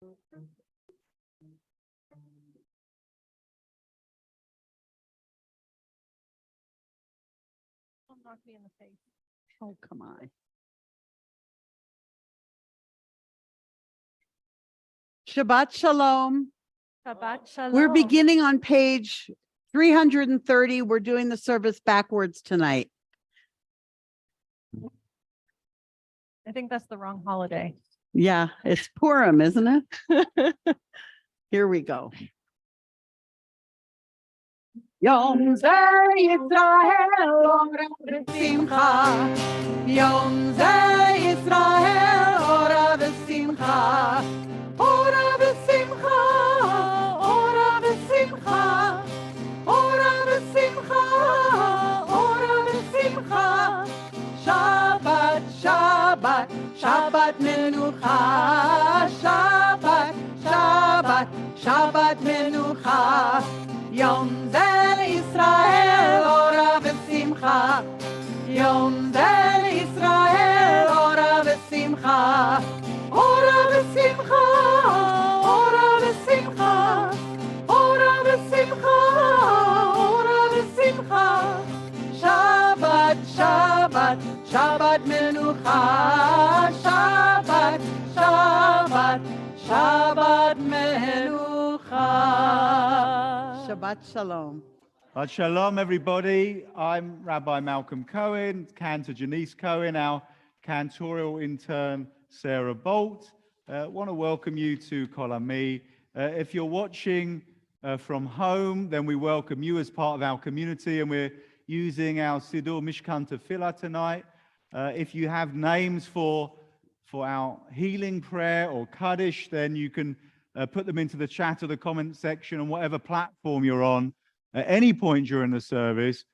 Don't knock me in the face. Oh, come on. Shabbat Shalom. Shabbat Shalom. We're beginning on page 330. We're doing the service backwards tonight. I think that's the wrong holiday. Yeah, it's Purim, isn't it? Here we go. Yom Ze Yisrael Ora V'Simcha. Yom Ze Yisrael Ora V'Simcha. Ora V'Simcha. Ora V'Simcha. Ora V'Simcha. Ora V'Simcha. Shabbat, Shabbat, Shabbat Menucha. Shabbat, Shabbat, Shabbat Menucha. Yom Ze Yisrael Ora V'Simcha. Yom Ze Yisrael Ora V'Simcha. Ora V'Simcha. Ora V'Simcha. Ora V'Simcha. Ora V'Simcha. Shabbat, Shabbat, Shabbat Menucha. Shabbat, Shabbat, Shabbat Menucha. Shabbat Shalom. Shabbat Shalom, everybody. I'm Rabbi Malcolm Cohen, Cantor Janice Cohen, our cantorial intern Sarah Bolt. Want to welcome you to Kol Ami. If you're watching from home, then we welcome you as part of our community, and we're using our Siddur Mishkan Tefillah tonight. If you have names for our healing prayer or Kaddish, then you can put them into the chat or the comment section on whatever platform you're on at any point during the service.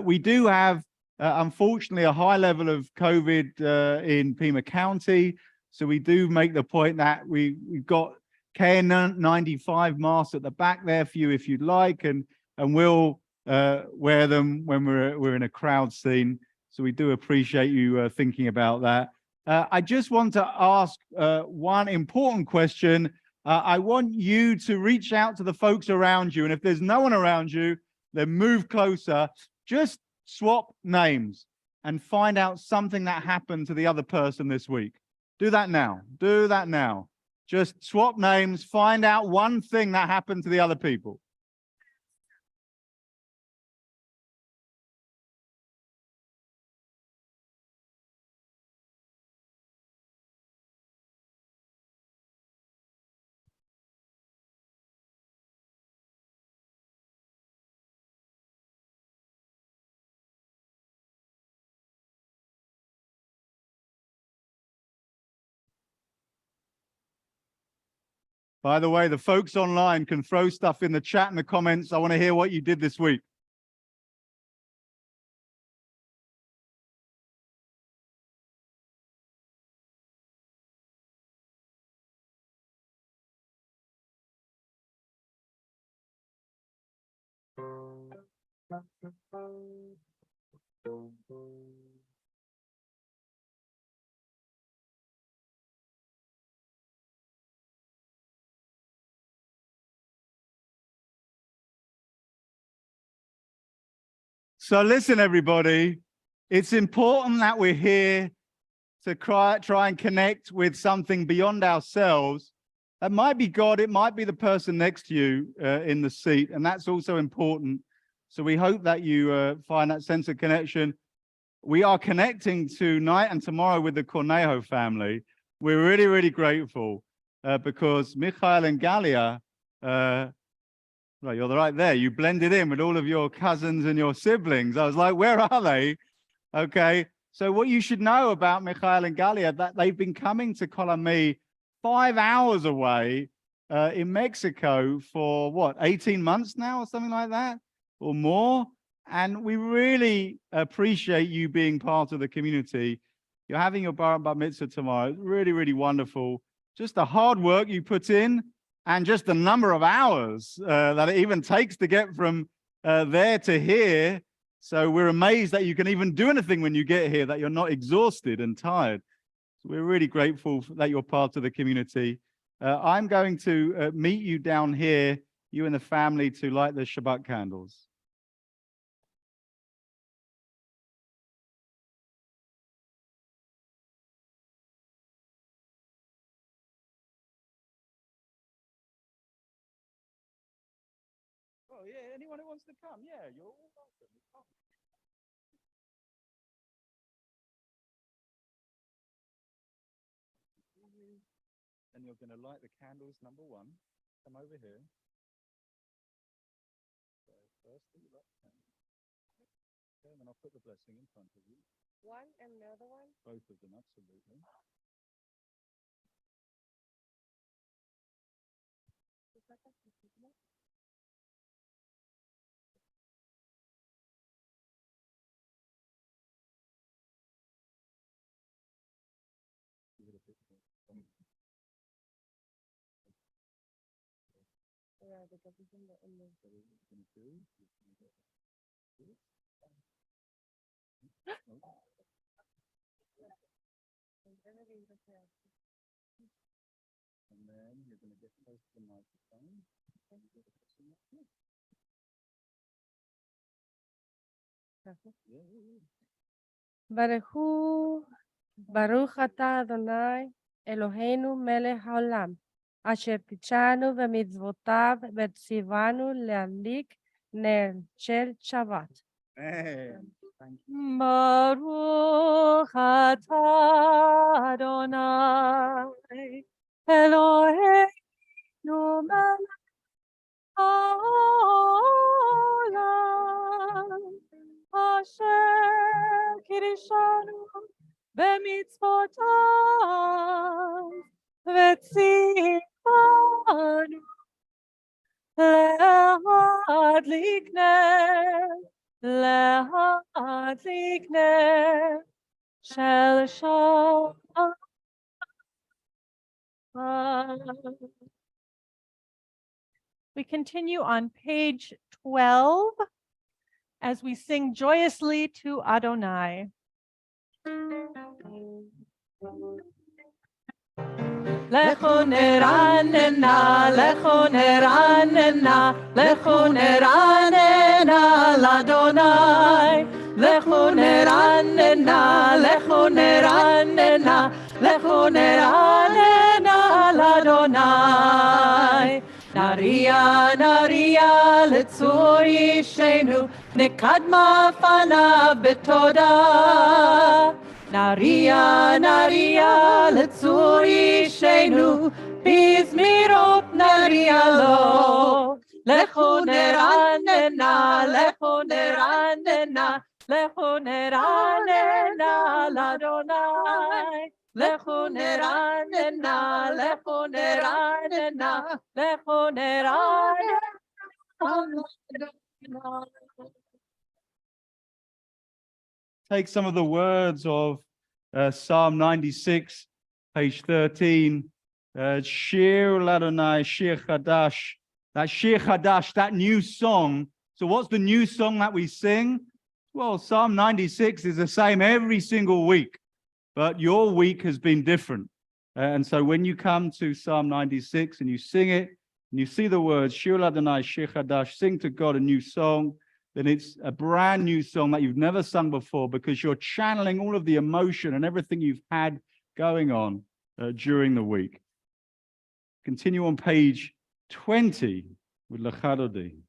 We do have, unfortunately, a high level of COVID in Pima County. So we do make the point that we've got KN95 masks at the back there for you if you'd like, and we'll wear them when we're in a crowd scene. So we do appreciate you thinking about that. I just want to ask one important question. I want you to reach out to the folks around you, and if there's no one around you, then move closer. Just swap names and find out something that happened to the other person this week. Do that now. Do that now. Just swap names, find out one thing that happened to the other people. By the way, the folks online can throw stuff in the chat and the comments. I want to hear what you did this week. So listen, everybody, it's important that we're here to try and connect with something beyond ourselves. That might be God, it might be the person next to you in the seat, and that's also important. So we hope that you find that sense of connection. We are connecting tonight and tomorrow with the Cornejo family. We're really, really grateful because Michael and Galia, right, you're right there. You blended in with all of your cousins and your siblings. I was like, where are they? Okay. So what you should know about Michael and Galia, that they've been coming to Kol Ami 5 hours away in Mexico for what, 18 months now or something like that or more. And we really appreciate you being part of the community. You're having your bar and bar mitzvah tomorrow. Really, really wonderful. Just the hard work you put in, and just the number of hours that it even takes to get from there to here. So we're amazed that you can even do anything when you get here, that you're not exhausted and tired. So we're really grateful that you're part of the community. I'm going to meet you down here, you and the family, to light the Shabbat candles. Oh, yeah, anyone who wants to come, yeah, you're all welcome. And you're going to light the candles, number one. Come over here. So first, you light the candle. Okay, and then I'll put the blessing in front of you. One and the other one? Both of them, absolutely. Yeah, the everything that in the And then you're going to get close to the microphone. Baruch atah Adonai Eloheinu melech haolam, asher קידשנו במצוותיו וציוונו להדליק נר של שבת. Thank you. Baruch atah Adonai Eloheinu melech haolam asher קידשנו במצוותיו וציוונו להדליק נר של שבת. We continue on page 12 as we sing joyously to Adonai. Lecho neranena, lecho neranena, lecho neranena l'Adonai. Lecho neranena, lecho neranena, lecho neranena l'Adonai. Naria, naria לצור אישנו, נקדמה פניו בתודה. נריה, נריה לצור אישנו, בזמירות נריה לו. לכו נרננה, לכו נרננה, לכו נרננה לאדוני. לכו נרננה, לכו נרננה, לכו נרננה לאדוני. Take some of the words of Psalm 96, page 13. Shir Ladonai, Shir Chadash. That Shir Chadash, that new song. So what's the new song that we sing? Well, Psalm 96 is the same every single week, but your week has been different. And so when you come to Psalm 96 and you sing it, and you see the words, Shir Ladonai, Shir Chadash, sing to God a new song, then it's a brand new song that you've never sung before because you're channeling all of the emotion and everything you've had going on during the week. Continue on page 20 with Lechadodi.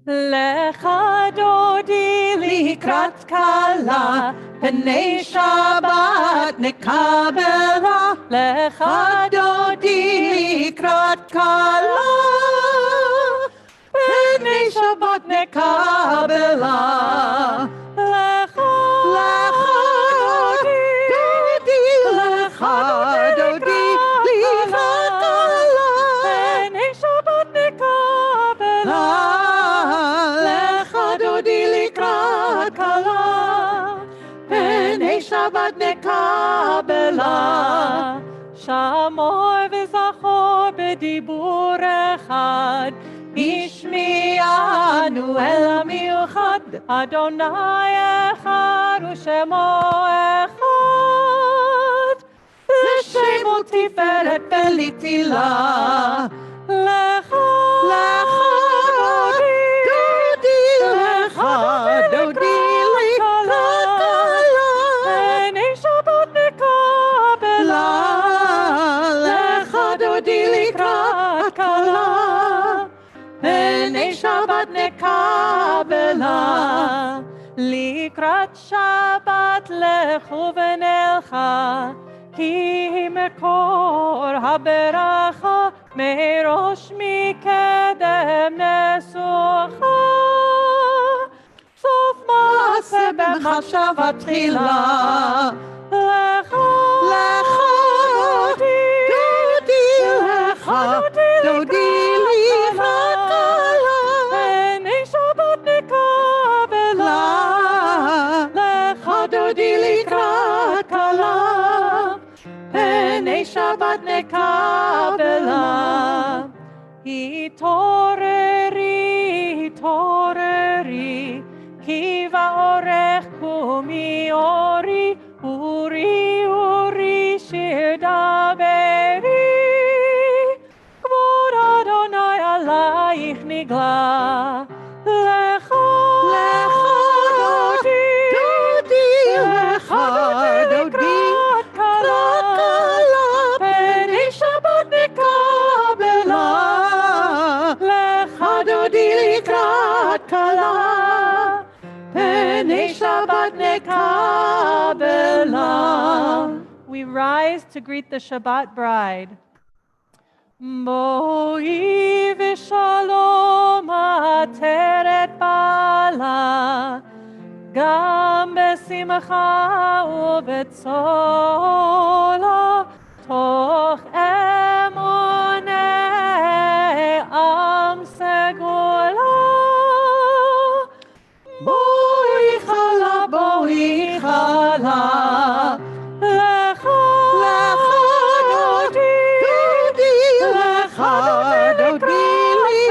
Lecha dodi likrat kala, pnei Shabbat nekabela. Lecha dodi likrat kala, pnei Shabbat nekabela. Lecha dodi likrat kala, pnei Shabbat nekabela. Shabbat nekabela, shamor v'zachor b'dibur echad, ishmi'anu el hamiuchad, Adonai echad u'shemo echad, שלמות תפארת ולתהילה. לך לך דודי לקראת כלה. פני שבת נקבלה. לך דודי לקראת כלה. פני שבת נקבלה. לקראת שבת לכו ונלכה, כי מקור הברכה מראש מקדם נסוכה. סוף מעשה במחשבה תחילה. לך דודי לקראת כלה. פני שבת נקבלה. לך דודי לקראת כלה. פני שבת נקבלה. התעוררי, התעוררי, כי באורך קומי אורי, אורי, אורי, שיר דברי. כבוד אדוני עלייך נגלה. לך דודי לך דודי לקראת כלה. פני שבת נקבלה. לך דודי לקראת כלה. פני שבת נקבלה. We rise to greet the Shabbat bride. בואי ושלום עטרת בעלה, גם בשמחה ובצולה, תוך אמוני עם סגולה. בואי חלה, בואי חלה, לך דודי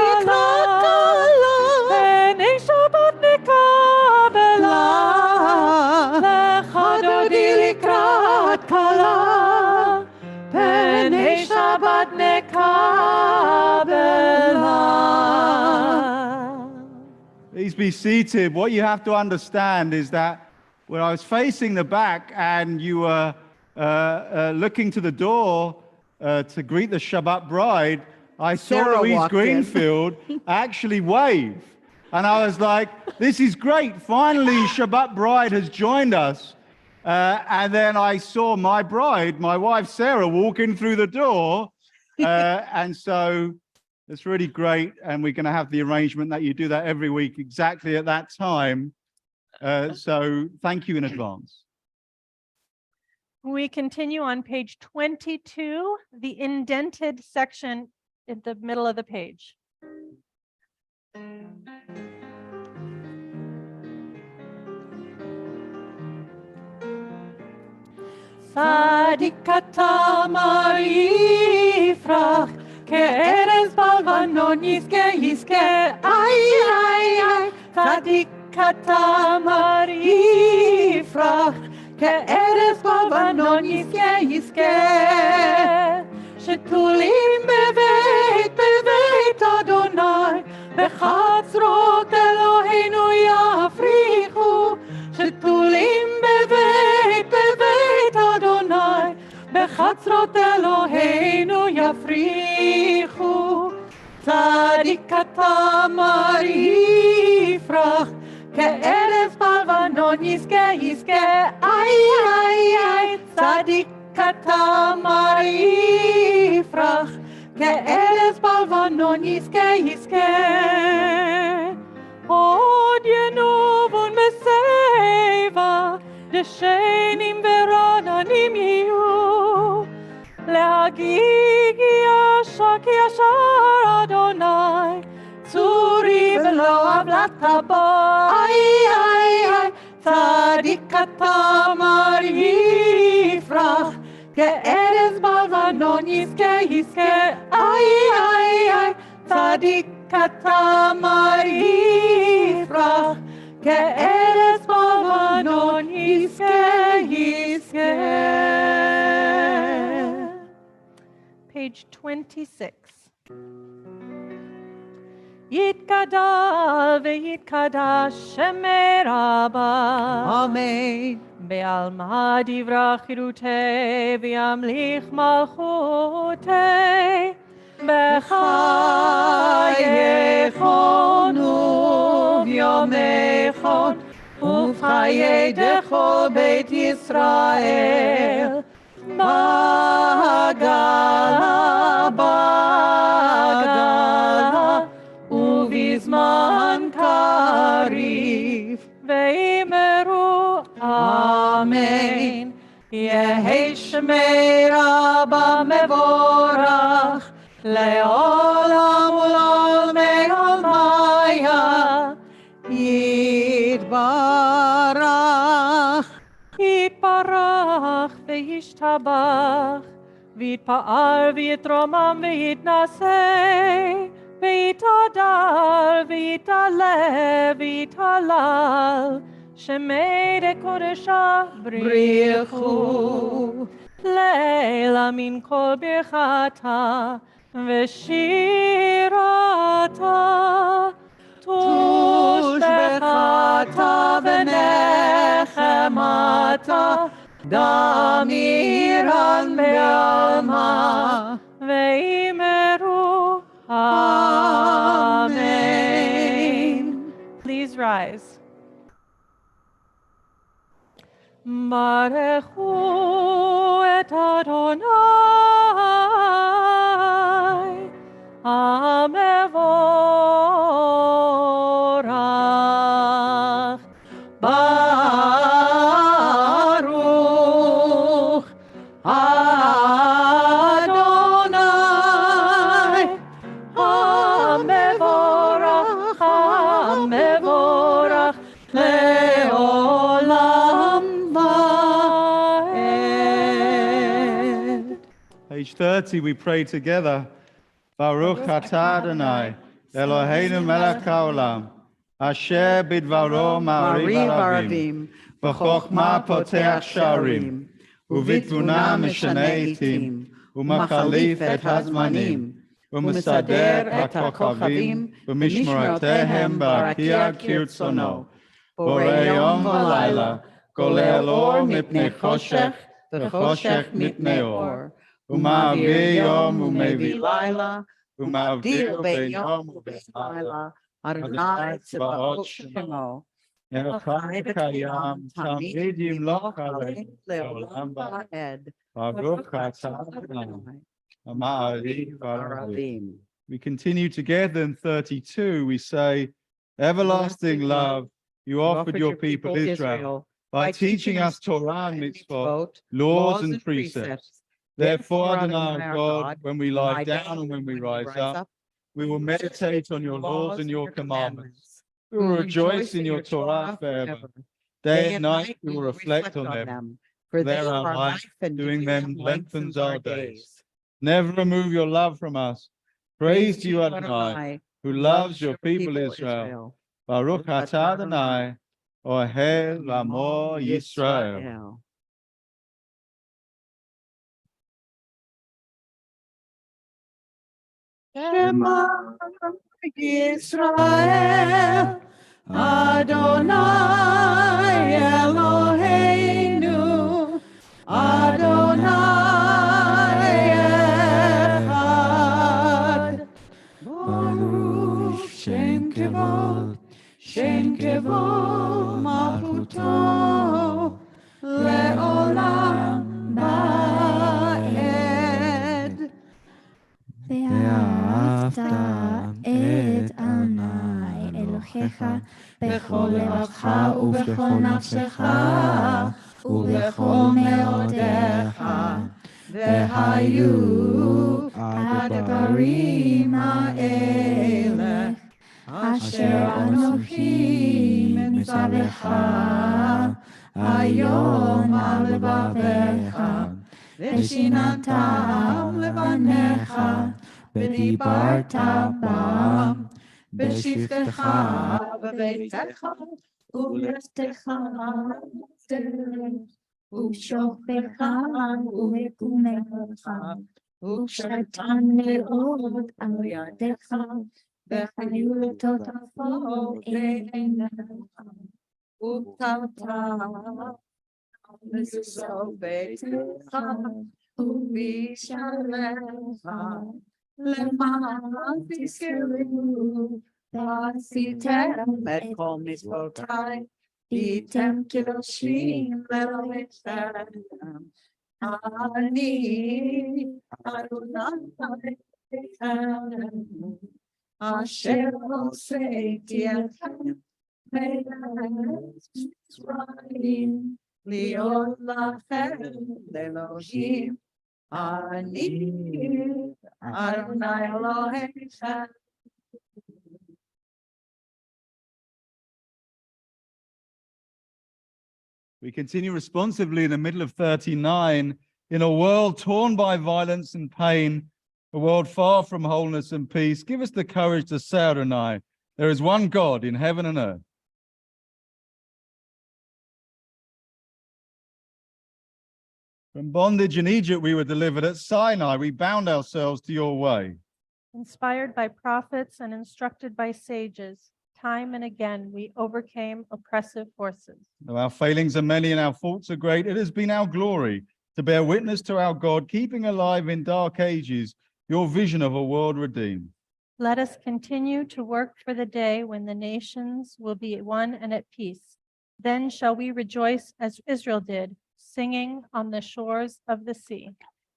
לקראת כלה. פני שבת נקבלה. לך דודי לקראת כלה. פני שבת נקבלה. Please be seated. What you have to understand is that when I was facing the back and you were looking to the door to greet the Shabbat bride, I saw Sarah Louise walked in. Greenfield actually wave. And I was like, this is great. Finally, Shabbat bride has joined us. And then I saw my bride, my wife Sarah, walking through the door. And so it's really great. And we're going to have the arrangement that you do that every week exactly at that time. So thank you in advance. We continue on page 22, the indented section in the middle of the page. צדיקת תמר יפרח, כארז בלבנון יזכה יזכה, איי איי איי. צדיקת תמר יפרח, כארז בלבנון יזכה יזכה. שתולים בבית אדוני, בחצרות אלוהינו יפריחו. שתולים בבית אדוני, בחצרות אלוהינו יפריחו. צדיקת תמר יפרח, כארז בלבנון יזכה יזכה, איי איי איי. צדיקת תמר יפרח, כארז בלבנון יזכה יזכה. עוד ינובון בשיבה, דשנים ורעננים יהיו. להגיג ישר כי ישר אדוני, צורי ולא עוולת בו, איי איי איי. צדיקת תמר יפרח, כארז בלבנון יזכה יזכה, איי איי איי. צדיקת תמר יפרח, כארז בלבנון יזכה יזכה. page 26. Yitkadal veyitkadash Shemei Rabba. Amen. Be'alma divra chirutei v'yamlich malchutei. B'chayechon u'v'yomechon u'v'chayei dechol Beit Yisrael. Bagala, bagala, uvizman karif, veimeru, amen. Yehei Shemei Rabba mevorach, leolam u'l'olmei olmaya, Yitbarach. יתברך וישתבח, ויתפאר ויתרומם ויתנשא, ויתהדר ויתעלה ויתהלל, שמי דקודשה בריחו. לילה מן כל ברכתה ושירתה, תושבחתה ונחמתה, דמירן בעלמה, ואמרו Amen. Please rise. ברכו את אדוני המבורך. ברוך אדוני המבורך, המבורך לעולם ועד. Page 30, we pray together. Baruch atah Adonai, Eloheinu melech haolam, asher bidvaro ma'ariv aravim, v'chokhmah poteach sharim, uvitbuna meshana itim, umachalif et hazmanim, umesader et hakochavim, v'mishmoratehem barakia kirtzono, borei yom v'layla, golel or mipnei choshech, v'choshech mipnei or. Uma'avir yom u'mevi laila, uma'avir ben yom u'ben laila, Adonai tzvaot shemo. Echad kayam tamid yimloch aleinu le'olam va'ed. Baruch atah Adonai, Ma'ariv aravim. We continue together in 32. We say, everlasting love, you offered your people Israel by teaching us Torah and mitzvot, laws and precepts. Therefore, Adonai our God, when we lie down and when we rise up, we will meditate on your laws and your commandments. We will rejoice in your Torah forever. Day and night we will reflect on them, for they are life, and doing them lengthens our days. Never remove your love from us. Praise to you, Adonai, who loves your people Israel. Baruch atah Adonai, Ohel Lamo Yisrael. Shema Yisrael, Adonai Eloheinu, Adonai Echad. Baruch Shem Kevod Malchuto, Le'olam Va'ed. ואהבת את אדוני אלוהיך בכל לבבך ובכל נפשך ובכל מאודיך, והיו הדברים האלה אשר אנוכי מצווך היום על לבביך, ושיננתם לבניך, ודיברת בם, בשבתך בביתך, ובלשתך, ובשוכבך, ובקומך, וקשרתם מאוד על ידך, וחיו תותפות עיניך, וכתבת מזוזות ביתך, ובשעריך, למען תזכרו, ועשיתם את כל מצוותיי, הייתם קדושים לאלוהיכם. אני אדוני אלוהיכם, אשר הוצאתי אתכם מארץ מצרים, להיות לכם לאלוהים. אני אדוני אלוהיכם. We continue responsively in the middle of 39, in a world torn by violence and pain, a world far from wholeness and peace. Give us the courage to say, Adonai, there is one God in heaven and earth. From bondage in Egypt, we were delivered. At Sinai, we bound ourselves to your way. Inspired by prophets and instructed by sages, time and again we overcame oppressive forces. Though our failings are many and our faults are great, it has been our glory to bear witness to our God, keeping alive in dark ages your vision of a world redeemed. Let us continue to work for the day when the nations will be one and at peace. Then shall we rejoice as Israel did, singing on the shores of the sea.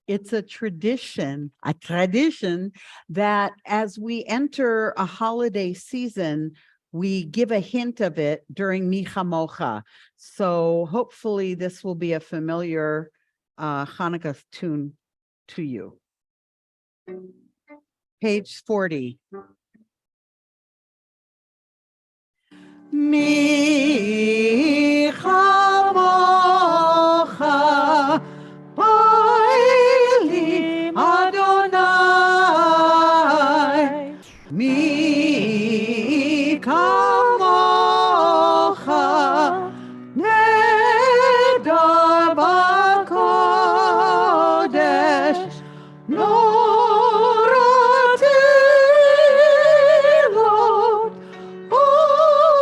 It's a tradition that as we enter a holiday season, we give a hint of it during Mi Chamocha. So hopefully this will be a familiar Hanukkah tune to you. Page 40. Mi Chamocha Poili Adonai, Mi Kamocha Nedar B'Kodesh Noratilot Osefele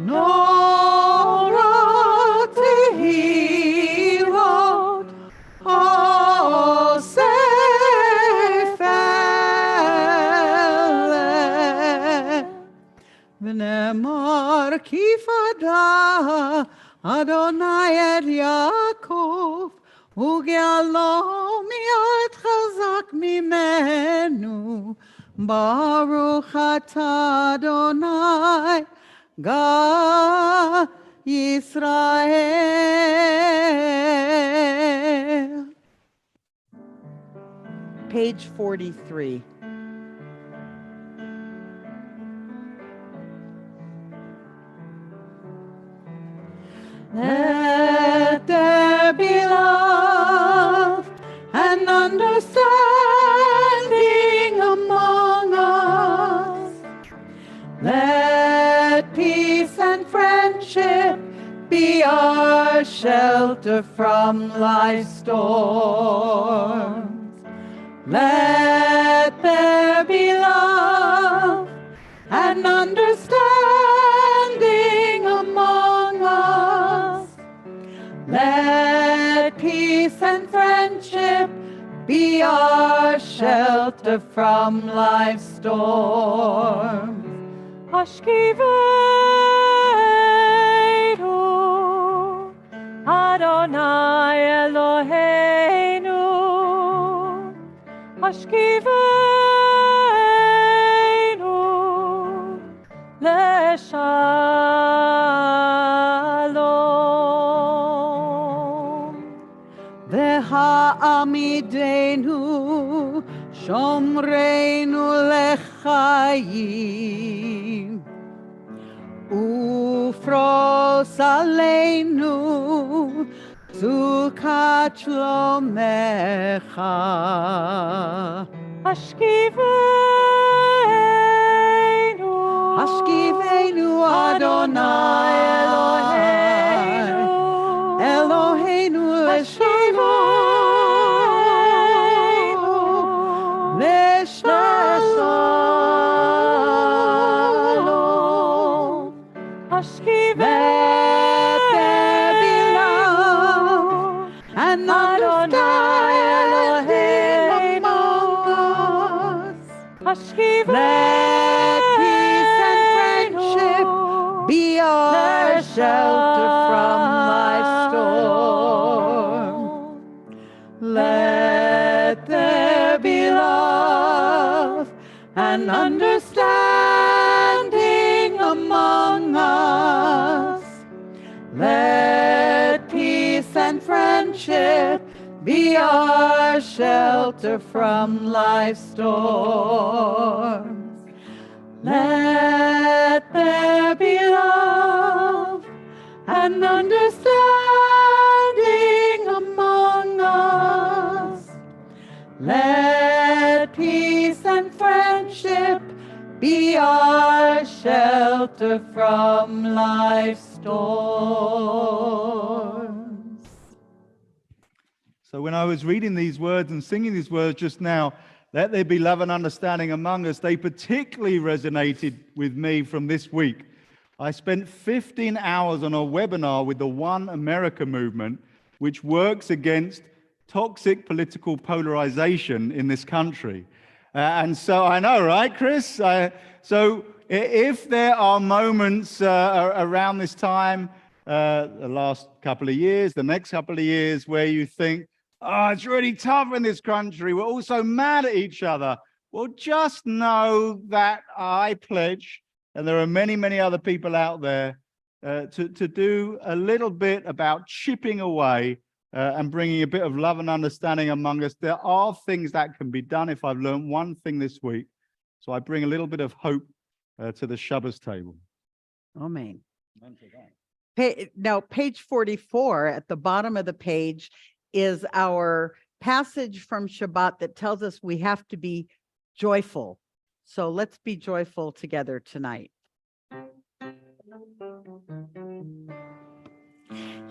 Noratilot Osefele V'nemar kifada Adonai et Yaakov Ugealo mi'at chazak mimenu Baruch atah Adonai Ga Yisrael. Page 43. Let there be love and understanding among us. Let peace and friendship be our shelter from life's storms. Let there be love and understanding among us. Let peace and friendship be our shelter from life's storms. Hashkiveinu Adonai Eloheinu, Hashkiveinu Leshalom. V'ha'amidenu shomreinu lechayim, ufros aleinu sukat shlomecha. Hashkiveinu, Hashkiveinu Adonai Eloheinu, Eloheinu לשלום, לשלום. Let there be love and understanding among us. Let peace and friendship be our shelter from life's storm. Let there be love and understanding among us. Let peace and friendship be our shelter from life's storms. Let there be love and understanding among us. Let peace and friendship be our shelter from life's storms. So when I was reading these words and singing these words just now, let there be love and understanding among us, they particularly resonated with me from this week. I spent 15 hours on a webinar with the One America movement, which works against toxic political polarization in this country. And so I know, right, Chris? So if there are moments around this time, the last couple of years, the next couple of years, where you think, oh, it's really tough in this country, we're all so mad at each other, well, just know that I pledge, and there are many, many other people out there, to do a little bit about chipping away and bringing a bit of love and understanding among us. There are things that can be done if I've learned one thing this week. So I bring a little bit of hope to the Shabbat table. Amen. Now, page 44 at the bottom of the page is our passage from Shabbat that tells us we have to be joyful. So let's be joyful together tonight.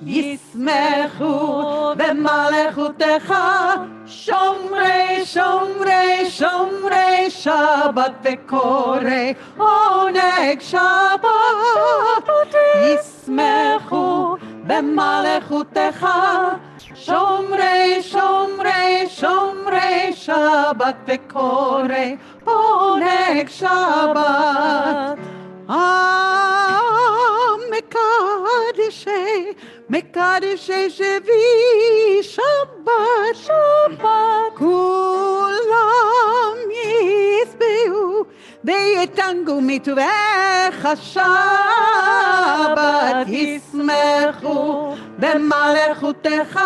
ישמחו במלכותך שומרי שומרי שומרי שבת וקורא עונג שבת ישמחו במלכותך שומרי שומרי שומרי שבת וקורא עונג שבת מקדשי שבי שבת שבת כולם ישבעו ויתענגו מטובך שבת ישמחו במלכותך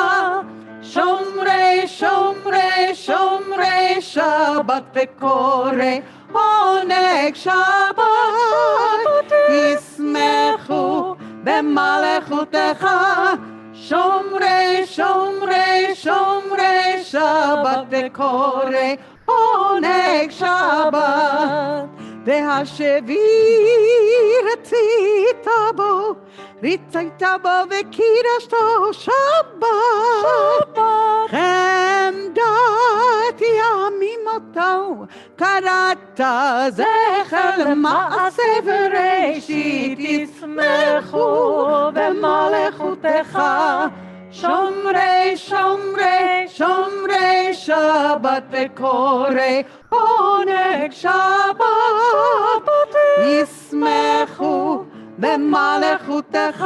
שומרי שומרי שומרי שבת וקורא עונג שבת ישמחו במלכותך שומרי שומרי שומרי שבת וקורא עונג שבת והשבי רצית בו וקידשתו שבת חמדת ימים אותו קראת זכר מעשה בראשית ישמחו במלכותך שומרי שומרי שומרי שבת וקורא עונג שבת ישמחו במלכותך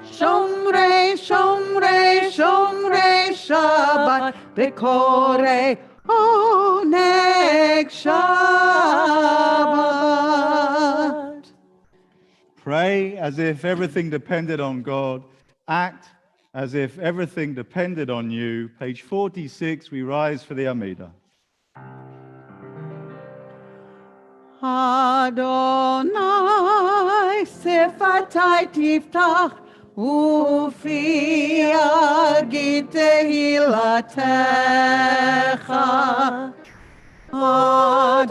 שומרי שומרי שומרי שבת וקורא עונג שבת. Pray as if everything depended on God. Act as if everything depended on you. Page 46, we rise for the Amidah. Adonai sefatai tiftach ufi agid tehilatecha. Adonai,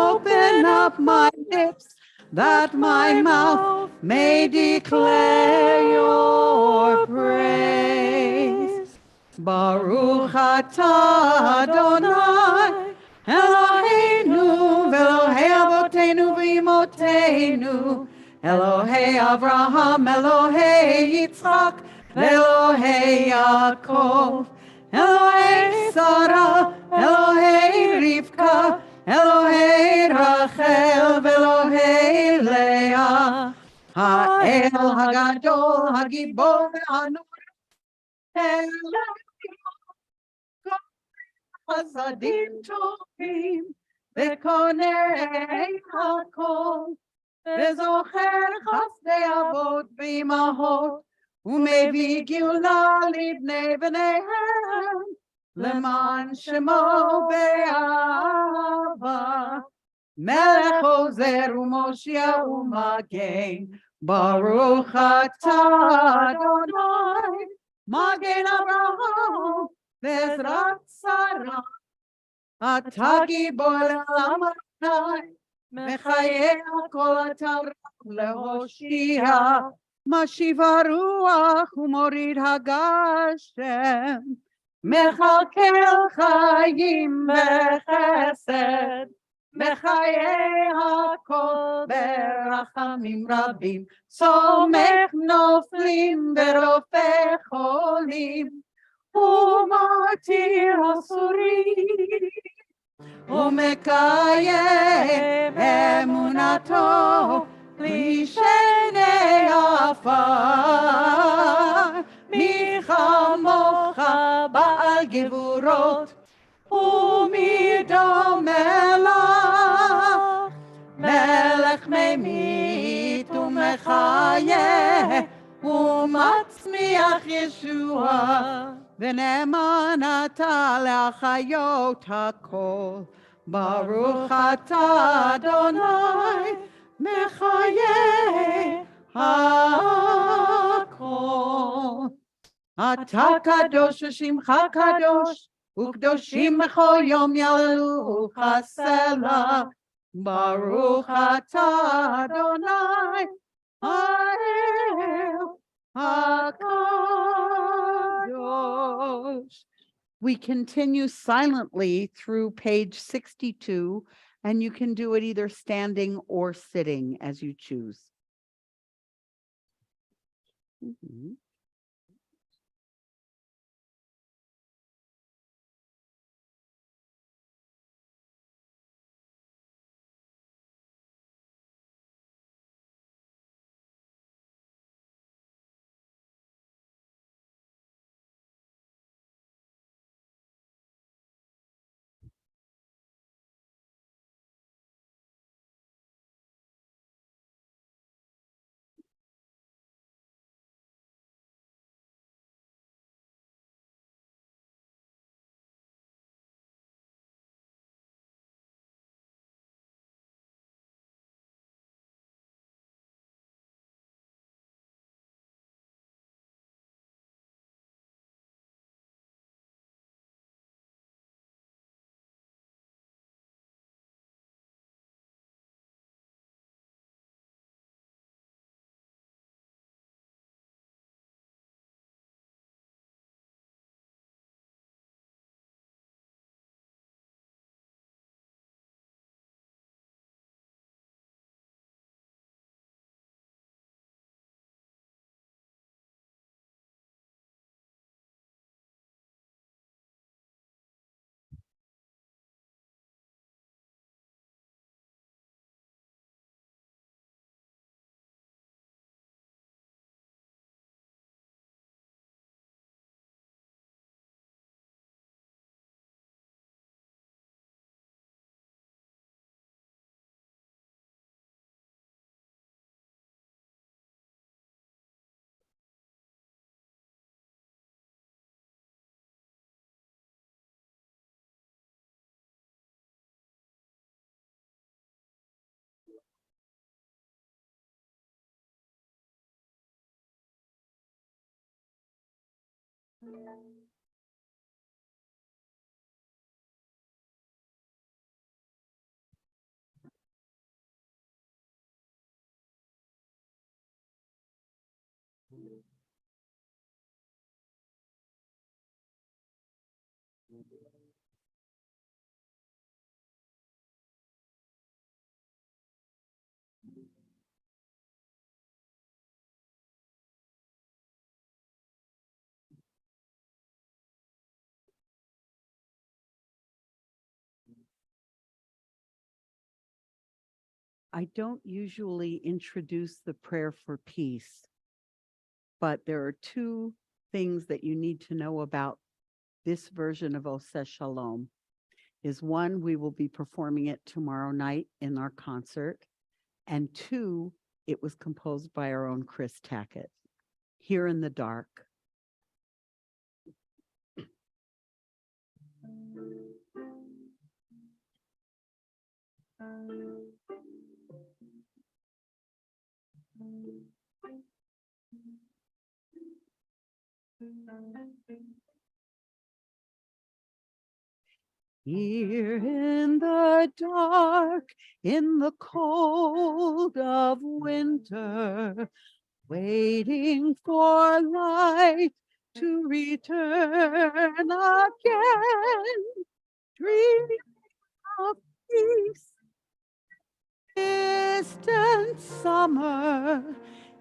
open up my lips that my mouth may declare your praise. Baruch atah Adonai, Eloheinu ve'Elohei Avotenu v'Imotenu, Elohei Avraham, Elohei Yitzchak, ve'Elohei Yaakov, Elohei Sarah, Elohei Rivka, Elohei Rachel, ve'Elohei Leah, Ha'el Hagadol, Hagibor ve'Hanur, חסדים טובים וקונה הכל וזוכר חסדי אבות ואימהות ומביא גאולה לבני בניהם למען שמו באהבה מלך עוזר ומושיע ומגן ברוך אתה אדוני מגן אברהם בעזרת שרה אתה גיבור לעמתי מחיה כל התורה להושיע משיב הרוח ומוריד הגשם מכלכל חיים וחסד מחיי הכל ברחמים רבים סומך נופלים ורופא חולים ומתיר אסורים ומקיים אמונתו לשני עפר מי כמוך בעל גבורות ומי דומה לך מלך ממית ומחיה ומצמיח ישועה ונאמן אתה להחיות הכל ברוך אתה אדוני מחיה הכל אתה קדוש ושמך קדוש וקדושים בכל יום יעלו הסלע ברוך אתה אדוני האל HaKadosh. We continue silently through page 62, and you can do it either standing or sitting as you choose. Mhm. I don't usually introduce the prayer for peace, but there are two things that you need to know about this version of Oseh Shalom. Is one, we will be performing it tomorrow night in our concert. And two, it was composed by our own Chris Tackett, Here in the Dark. Here in the dark, in the cold of winter, waiting for light to return again, dreaming of peace, distant summer,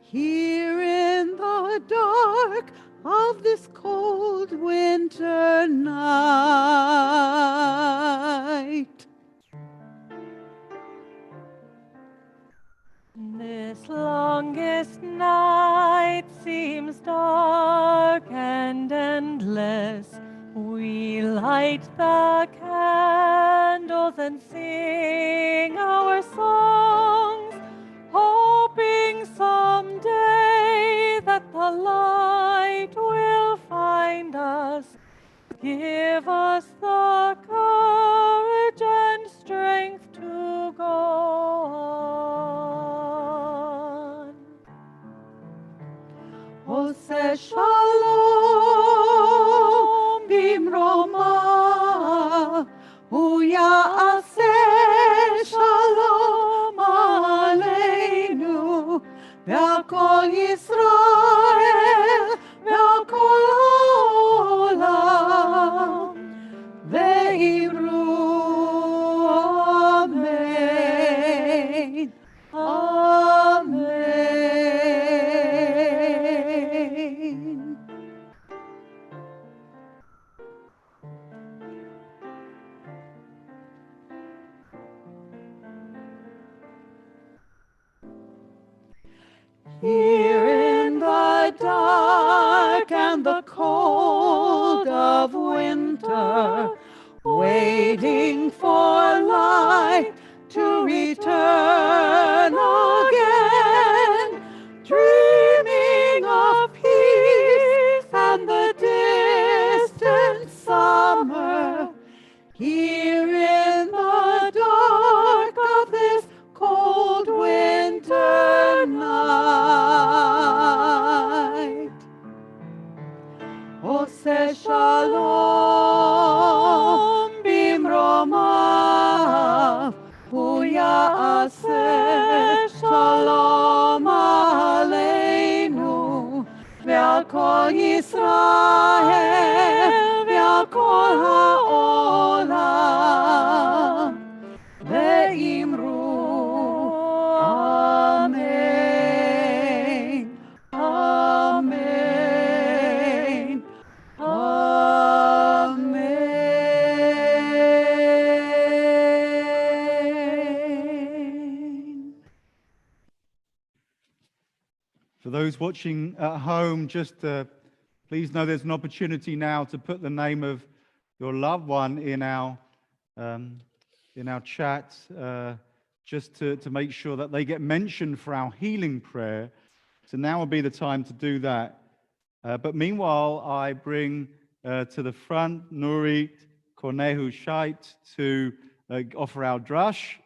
here in the dark of this cold winter night. This longest night seems dark and endless. We light the candles and sing our songs, hoping someday that the light will find us. Give us the courage and strength to go on. Oseh Shalom bimroma, Uyaseh Shalom aleinu, ve'akol Yisrael, ve'akol ha'olam, ve'imru amen, amen. Here in the dark and the cold of winter, waiting for light to return again, dreaming of peace and the distant summer, here in the dark of this cold winter night. Oseh Shalom bimromav, Uyaseh Shalom aleinu, ve'al kol Yisrael, ve'al kol ha'olam, ve'imru amen, amen, amen. For those watching at home, just please know there's an opportunity now to put the name of your loved one in our chat, just to make sure that they get mentioned for our healing prayer. So now will be the time to do that. But meanwhile, I bring to the front Nurit Kornehu Shait to offer our drush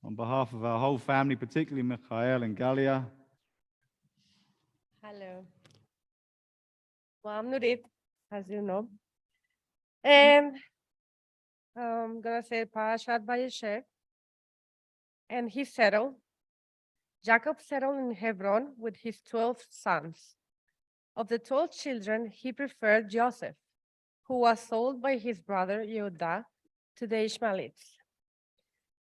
on behalf of our whole family, particularly Michael and Galia. Hello. Well, I'm Nurit, as you know. And I'm going to say Parashat Vayeshev. And he settled. Jacob settled in Hebron with his 12 sons. Of the 12 children, he preferred Joseph, who was sold by his brother Yehuda to the Ishmaelites,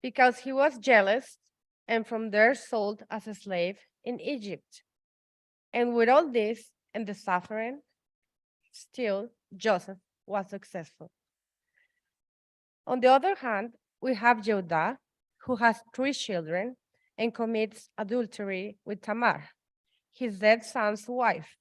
because he was jealous, and from there sold as a slave in Egypt. And with all this and the suffering, still Joseph was successful. On the other hand, we have Yehuda, who has 3 children and commits adultery with Tamar, his dead son's wife,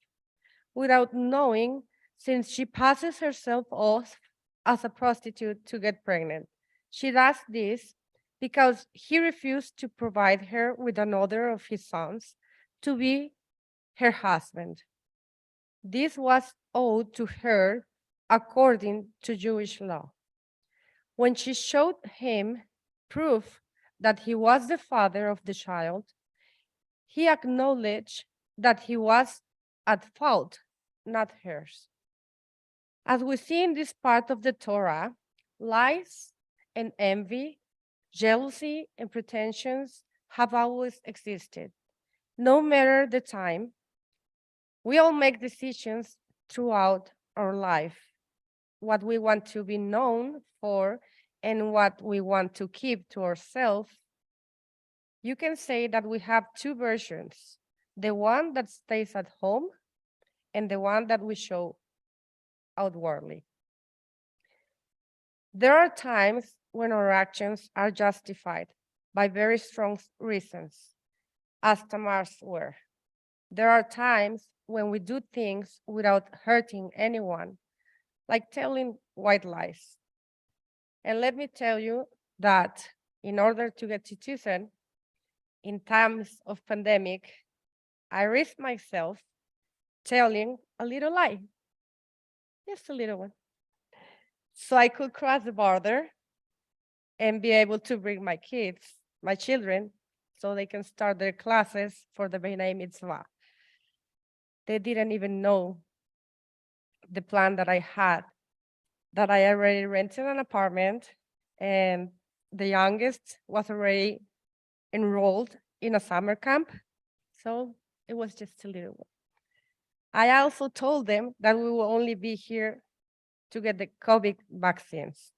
without knowing, since she passes herself off as a prostitute to get pregnant. She does this because he refused to provide her with another of his sons to be her husband. This was owed to her according to Jewish law. When she showed him proof that he was the father of the child, he acknowledged that he was at fault, not hers. As we see in this part of the Torah, lies and envy, jealousy and pretensions have always existed. No matter the time, we all make decisions throughout our life, what we want to be known for and what we want to keep to ourselves. You can say that we have 2 versions, the one that stays at home and the one that we show outwardly. There are times when our actions are justified by very strong reasons, as Tamar's were. There are times when we do things without hurting anyone, like telling white lies. And let me tell you that in order to get citizen, in times of pandemic, I risked myself telling a little lie, just a little one, so I could cross the border and be able to bring my kids, my children, so they can start their classes for the B'nai Mitzvah. They didn't even know the plan that I had, that I already rented an apartment, and the youngest was already enrolled in a summer camp. So it was just a little one. I also told them that we will only be here to get the COVID vaccines,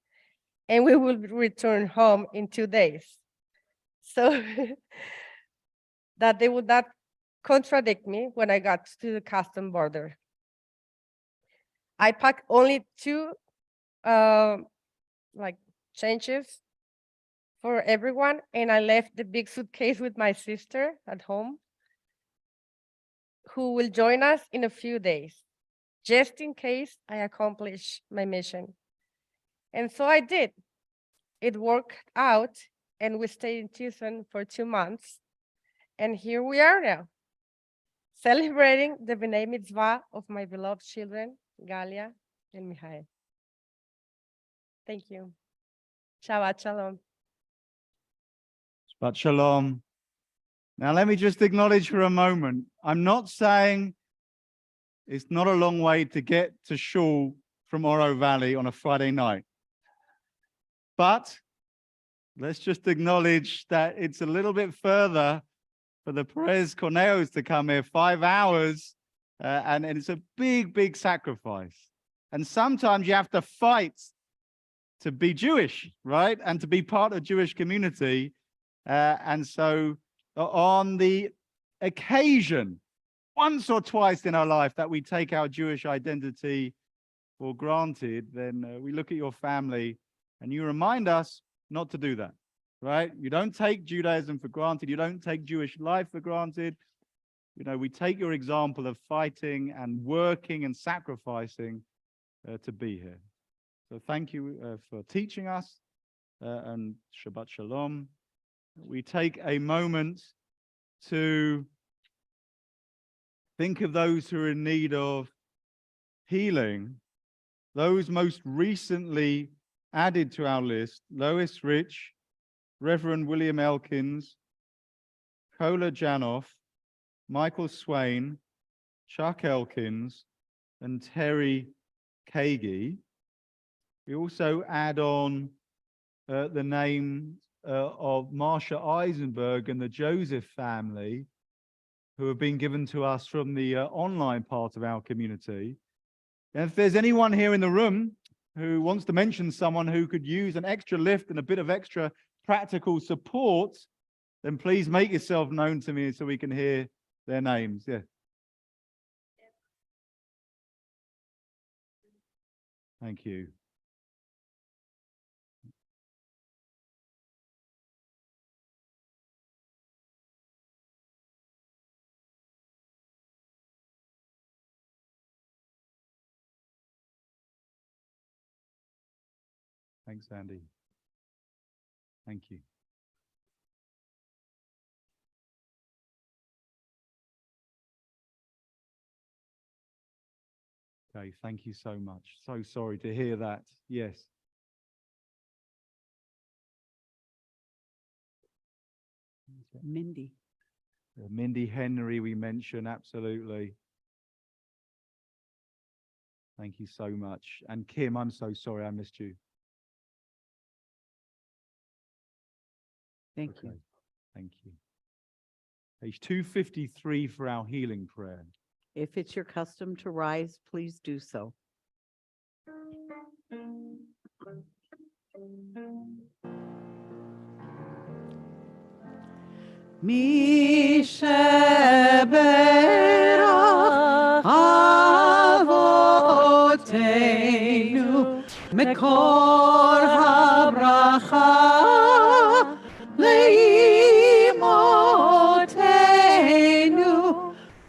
and we will return home in 2 days. So that they would not contradict me when I got to the custom border. I packed only 2 changes for everyone, and I left the big suitcase with my sister at home, who will join us in a few days, just in case I accomplish my mission. And so I did. It worked out, and we stayed in Tucson for 2 months, and here we are now, celebrating the B'nai Mitzvah of my beloved children, Galia and Michael. Thank you. Shabbat Shalom. Shabbat Shalom. Now, let me just acknowledge for a moment, I'm not saying it's not a long way to get to shul from Oro Valley on a Friday night. But let's just acknowledge that it's a little bit further for the Perez Corneos to come here, 5 hours, and it's a big, big sacrifice. And sometimes you have to fight to be Jewish, right? And to be part of the Jewish community. And so on the occasion, once or twice in our life that we take our Jewish identity for granted, then we look at your family and you remind us not to do that, right? You don't take Judaism for granted. You don't take Jewish life for granted. You know, we take your example of fighting and working and sacrificing to be here. So thank you for teaching us, and Shabbat Shalom. We take a moment to think of those who are in need of healing, those most recently added to our list: Lois Rich, Reverend William Elkins, Kola Janoff, Michael Swain, Chuck Elkins, and Terry Kagi. We also add on the name of Marsha Eisenberg and the Joseph family, who have been given to us from the online part of our community. And if there's anyone here in the room who wants to mention someone who could use an extra lift and a bit of extra practical support, then please make yourself known to me so we can hear their names. Yeah. Thank you. Thanks, Andy. Thank you. Okay, thank you so much. So sorry to hear that. Yes. Mindy. Mindy Henry, we mentioned, absolutely. Thank you so much. And Kim, I'm so sorry I missed you. Thank you. Okay, thank you. Page 253 for our healing prayer. If it's your custom to rise, please do so. Mi sheberach avotenu mekor habracha leimotenu.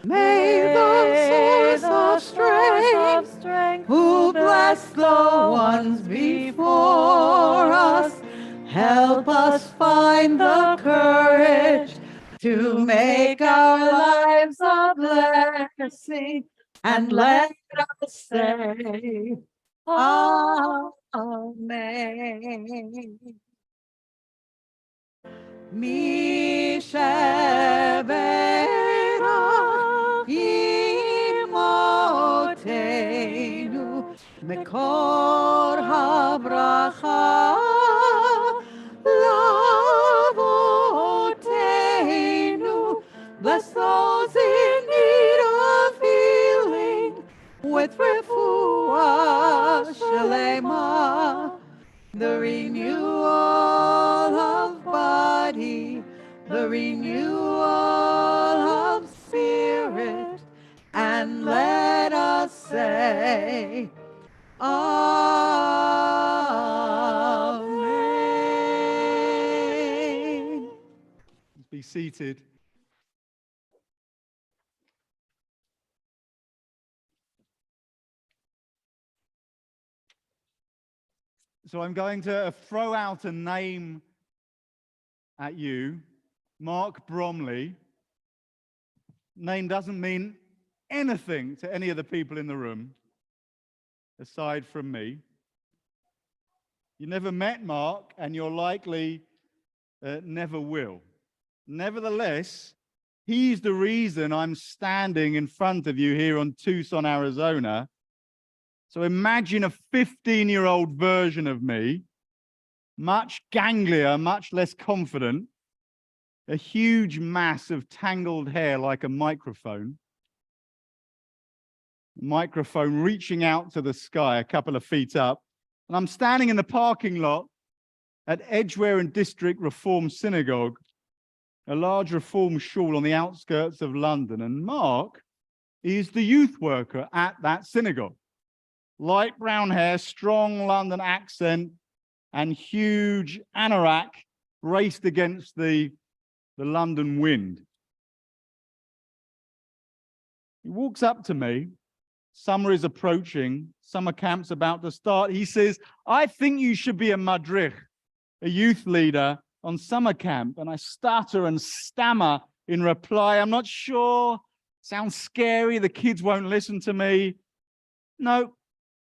May the source of strength who bless the ones before us help us find the courage to make our lives a blessing, and let us say, Amen. Mi sheberach imotenu mekor habracha lavotenu. Bless those in need of healing with refuah shlema, the renewal of body, the renewal of spirit, and let us say, Amen. Be seated. So I'm going to throw out a name at you, Mark Bromley. Name doesn't mean anything to any of the people in the room, aside from me. You never met Mark, and you're likely never will. Nevertheless, he's the reason I'm standing in front of you here on Tucson, Arizona. So imagine a 15-year-old version of me, much ganglier, much less confident, a huge mass of tangled hair like a microphone reaching out to the sky a couple of feet up. And I'm standing in the parking lot at Edgware and District Reform Synagogue, a large Reform shul on the outskirts of London. And Mark is the youth worker at that synagogue. Light brown hair, strong London accent, and huge anorak braced against the London wind. He walks up to me. Summer is approaching. Summer camp's about to start. He says, I think you should be a madrich, a youth leader on summer camp. And I stutter and stammer in reply. I'm not sure. Sounds scary. The kids won't listen to me. No,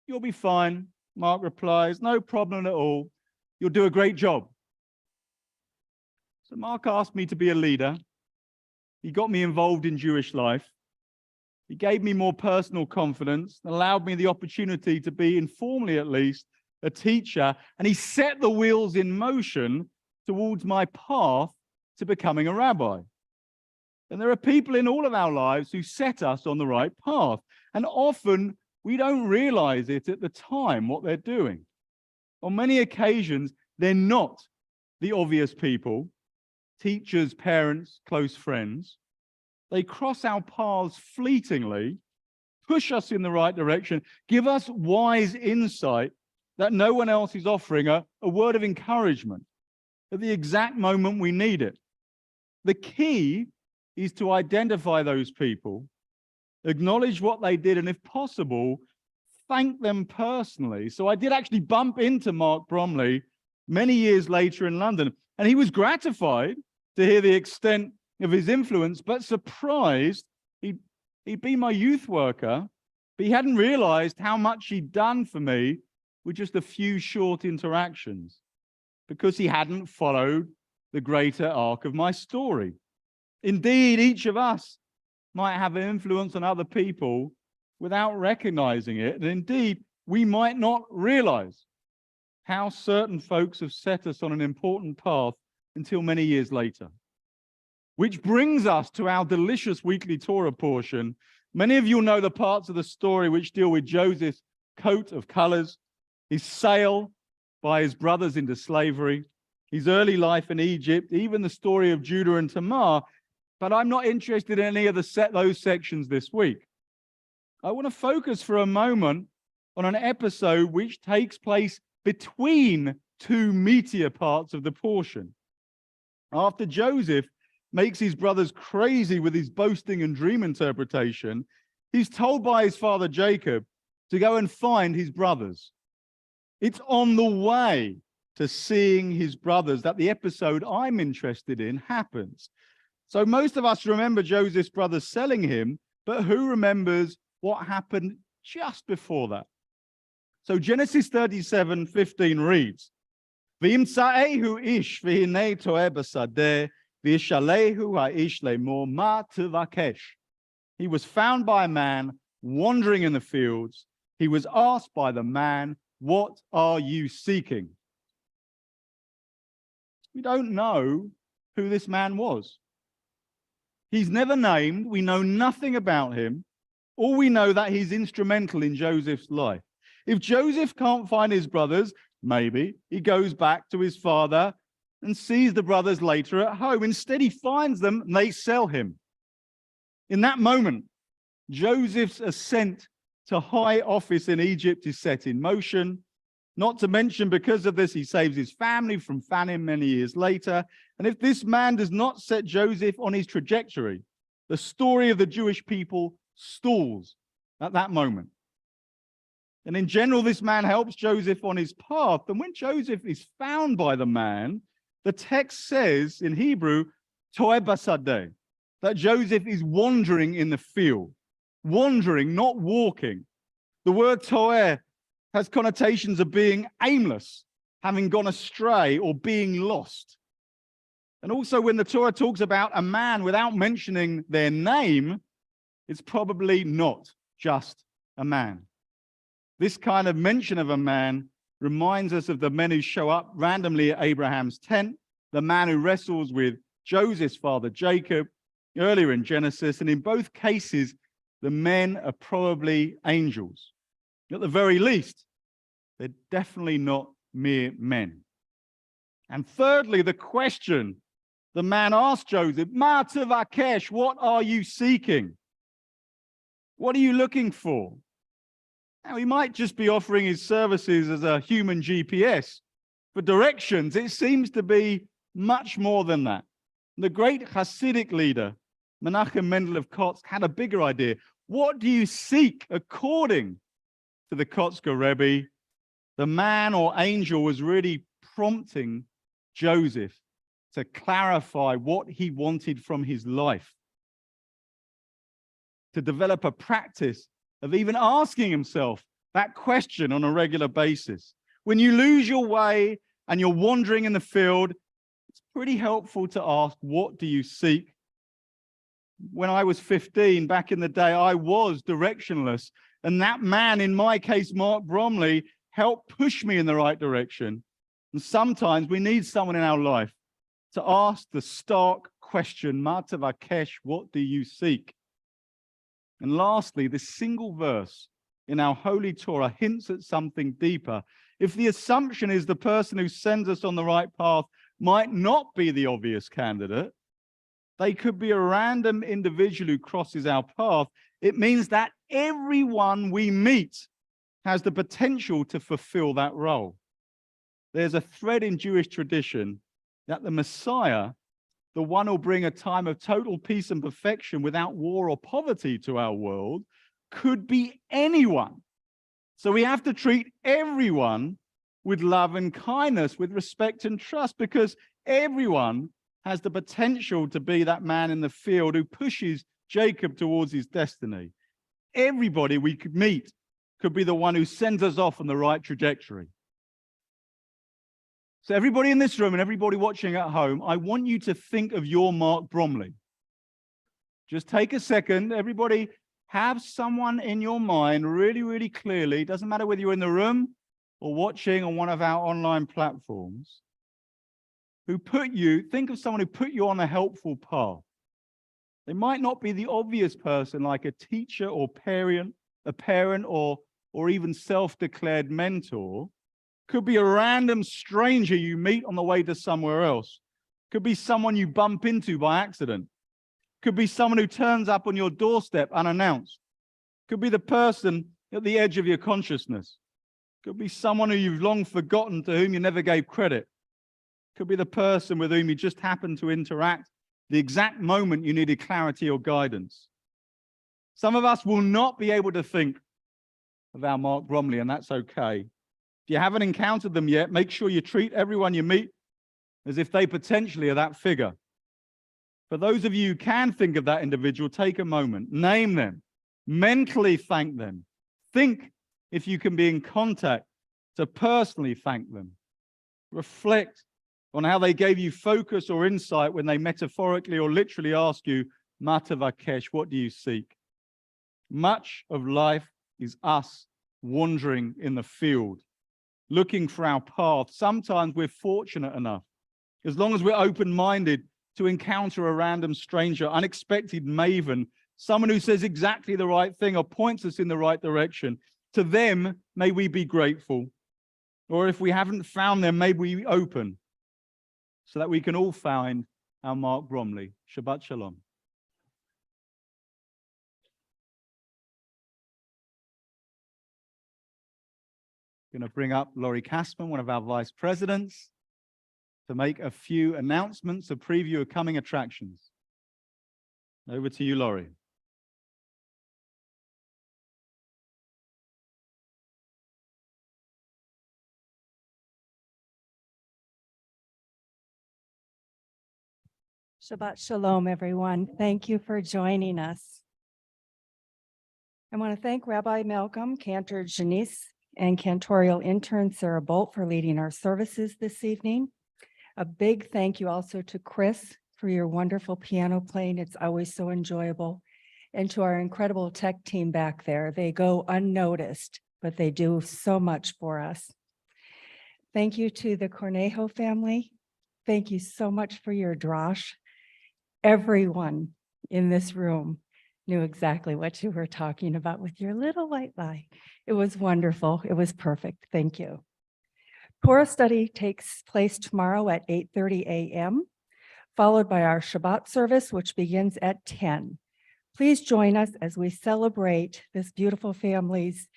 you'll be fine. Mark replies, no problem at all. You'll do a great job. So Mark asked me to be a leader. He got me involved in Jewish life. He gave me more personal confidence, allowed me the opportunity to be, informally at least, a teacher, and he set the wheels in motion towards my path to becoming a rabbi. And there are people in all of our lives who set us on the right path. And often we don't realize it at the time, what they're doing. On many occasions, they're not the obvious people, teachers, parents, close friends. They cross our paths fleetingly, push us in the right direction, give us wise insight that no one else is offering, a word of encouragement at the exact moment we need it. The key is to identify those people, acknowledge what they did, and if possible, thank them personally. So I did actually bump into Mark Bromley many years later in London, and he was gratified to hear the extent of his influence, but surprised. He'd been my youth worker, but he hadn't realized how much he'd done for me with just a few short interactions, because he hadn't followed the greater arc of my story. Indeed, each of us might have an influence on other people without recognizing it. And indeed, we might not realize how certain folks have set us on an important path until many years later. Which brings us to our delicious weekly Torah portion. Many of you know the parts of the story which deal with Joseph's coat of colors, his sale by his brothers into slavery, his early life in Egypt, even the story of Judah and Tamar. But I'm not interested in any of those sections this week. I want to focus for a moment on an episode which takes place between two meatier parts of the portion. After Joseph makes his brothers crazy with his boasting and dream interpretation, he's told by his father Jacob to go and find his brothers. It's on the way to seeing his brothers that the episode I'm interested in happens. So most of us remember Joseph's brothers selling him, but who remembers what happened just before that? So Genesis 37:15 reads, V'imtza'ehu ish v'hinei to'eh b'sadeh v'yishalehu ha'ish lemor ma tevakesh. He was found by a man wandering in the fields. He was asked by the man, what are you seeking? We don't know who this man was. He's never named. We know nothing about him. All we know that he's instrumental in Joseph's life. If Joseph can't find his brothers, maybe he goes back to his father and sees the brothers later at home. Instead, he finds them and they sell him. In that moment, Joseph's ascent to high office in Egypt is set in motion. Not to mention, because of this, he saves his family from famine many years later. And if this man does not set Joseph on his trajectory, the story of the Jewish people stalls at that moment. And in general, this man helps Joseph on his path. And when Joseph is found by the man, the text says in Hebrew, to'eh basadeh, that Joseph is wandering in the field. Wandering, not walking. The word to'eh has connotations of being aimless, having gone astray, or being lost. And also when the Torah talks about a man without mentioning their name, it's probably not just a man. This kind of mention of a man reminds us of the men who show up randomly at Abraham's tent, the man who wrestles with Joseph's father Jacob earlier in Genesis, and in both cases, the men are probably angels. At the very least, they're definitely not mere men. And thirdly, the question the man asked Joseph, Ma tevakesh, what are you seeking? What are you looking for? Now, he might just be offering his services as a human GPS for directions. It seems to be much more than that. The great Hasidic leader, Menachem Mendel of Kotsk, had a bigger idea. What do you seek according to the Kotzker Rebbe? The man or angel was really prompting Joseph to clarify what he wanted from his life, to develop a practice of even asking himself that question on a regular basis. When you lose your way and you're wandering in the field, it's pretty helpful to ask, what do you seek? When I was 15, back in the day, I was directionless. And that man, in my case, Mark Bromley, helped push me in the right direction. And sometimes we need someone in our life to ask the stark question, Ma tevakesh, what do you seek? And lastly, this single verse in our holy Torah hints at something deeper, if the assumption is the person who sends us on the right path might not be the obvious candidate, they could be a random individual who crosses our path, it means that everyone we meet has the potential to fulfill that role. There's a thread in Jewish tradition that the Messiah, the one who'll bring a time of total peace and perfection without war or poverty to our world, could be anyone. So we have to treat everyone with love and kindness, with respect and trust, because everyone has the potential to be that man in the field who pushes Jacob towards his destiny. Everybody we could meet could be the one who sends us off on the right trajectory. So everybody in this room and everybody watching at home, I want you to think of your Mark Bromley. Just take a second. Everybody have someone in your mind really, really clearly. Doesn't matter whether you're in the room or watching on one of our online platforms, think of someone who put you on a helpful path. They might not be the obvious person like a teacher or parent, or even self-declared mentor. Could be a random stranger you meet on the way to somewhere else. Could be someone you bump into by accident. Could be someone who turns up on your doorstep unannounced. Could be the person at the edge of your consciousness. Could be someone who you've long forgotten, to whom you never gave credit. Could be the person with whom you just happened to interact the exact moment you needed clarity or guidance. Some of us will not be able to think of our Mark Bromley, and that's okay. If you haven't encountered them yet, make sure you treat everyone you meet as if they potentially are that figure. For those of you who can think of that individual, take a moment, name them, mentally thank them. Think if you can be in contact to personally thank them. Reflect on how they gave you focus or insight when they metaphorically or literally ask you, Ma tavakesh, what do you seek? Much of life is us wandering in the field, looking for our path. Sometimes we're fortunate enough, as long as we're open-minded, to encounter a random stranger, unexpected maven, someone who says exactly the right thing or points us in the right direction. To them, may we be grateful. Or if we haven't found them, may we be open so that we can all find our Mark Bromley. Shabbat Shalom. Going to bring up Laurie Kasman, one of our vice presidents, to make a few announcements, a preview of coming attractions. Over to you, Laurie. Shabbat Shalom, everyone. Thank you for joining us. I want to thank Rabbi Malcolm, Cantor Janice, and cantorial intern Sarah Bolt for leading our services this evening. A big thank you also to Chris for your wonderful piano playing. It's always so enjoyable. And to our incredible tech team back there. They go unnoticed, but they do so much for us. Thank you to the Cornejo family. Thank you so much for your drosh. Everyone in this room knew exactly what you were talking about with your little white lie. It was wonderful. It was perfect. Thank you. Torah study takes place tomorrow at 8:30 a.m., followed by our Shabbat service, which begins at 10. Please join us as we celebrate this beautiful family's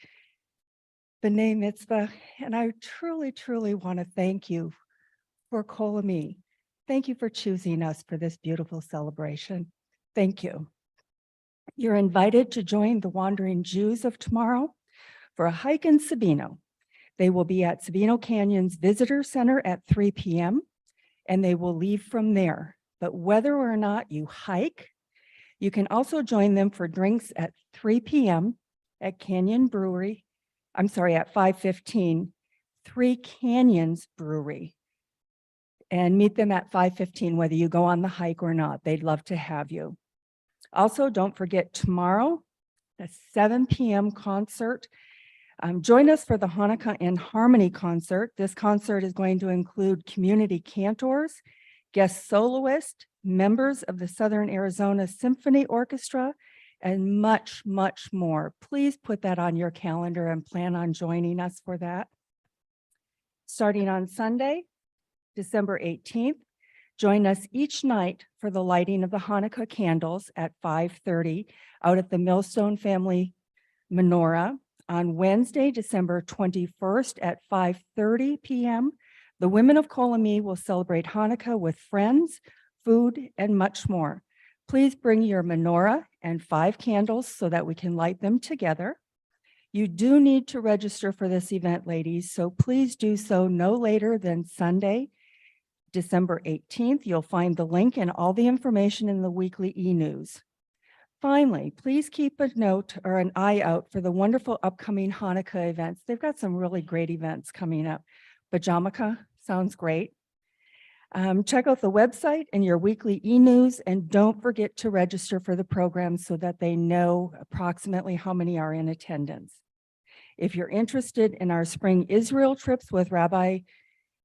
B'nai Mitzvah. And I truly, truly want to thank you for Kolami. Thank you for choosing us for this beautiful celebration. Thank you. You're invited to join the Wandering Jews of tomorrow for a hike in Sabino. They will be at Sabino Canyon's Visitor Center at 3 p.m. and they will leave from there. But whether or not you hike, you can also join them for drinks at 3 p.m. at Canyon Brewery. I'm sorry, at 5:15, Three Canyons Brewery. And meet them at 5:15, whether you go on the hike or not. They'd love to have you. Also, don't forget tomorrow, the 7 p.m. concert. Join us for the Hanukkah in Harmony concert. This concert is going to include community cantors, guest soloists, members of the Southern Arizona Symphony Orchestra, and much, much more. Please put that on your calendar and plan on joining us for that. Starting on Sunday, December 18th, join us each night for the lighting of the Hanukkah candles at 5:30 out at the Millstone Family Menorah. On Wednesday, December 21st at 5:30 p.m., the women of Kol Ami will celebrate Hanukkah with friends, food, and much more. Please bring your menorah and 5 candles so that we can light them together. You do need to register for this event, ladies, so please do so no later than Sunday, December 18th. You'll find the link and all the information in the weekly e-news. Finally, please keep a note or an eye out for the wonderful upcoming Hanukkah events. They've got some really great events coming up. Pajamaka sounds great. Check out the website and your weekly e-news, and don't forget to register for the program so that they know approximately how many are in attendance. If you're interested in our spring Israel trips with Rabbi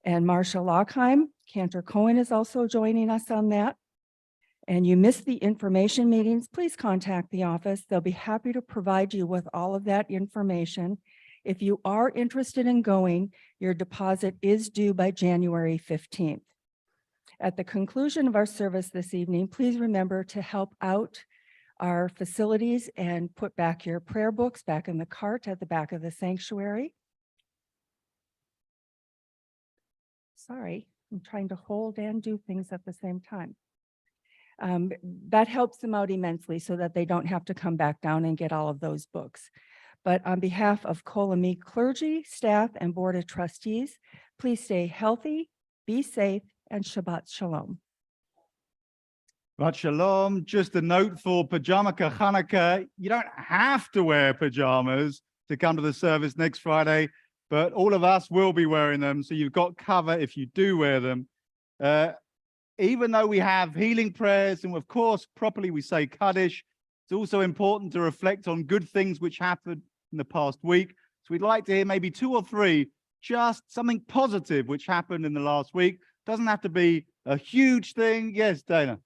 and Marsha Lockheim, Cantor Cohen is also joining us on that. And you missed the information meetings, please contact the office. They'll be happy to provide you with all of that information. If you are interested in going, your deposit is due by January 15th. At the conclusion of our service this evening, please remember to help out our facilities and put back your prayer books back in the cart at the back of the sanctuary. Sorry, I'm trying to hold and do things at the same time. That helps them out immensely so that they don't have to come back down and get all of those books. But on behalf of Kol Ami clergy, staff, and board of trustees, please stay healthy, be safe, and Shabbat Shalom. Shabbat Shalom. Just a note for Pajamaka Hanukkah. You don't have to wear pajamas to come to the service next Friday, but all of us will be wearing them. So you've got cover if you do wear them. Even though we have healing prayers, and of course, properly we say Kaddish, it's also important to reflect on good things which happened in the past week. So we'd like to hear maybe 2 or 3, just something positive which happened in the last week. Doesn't have to be a huge thing. Yes, Dana.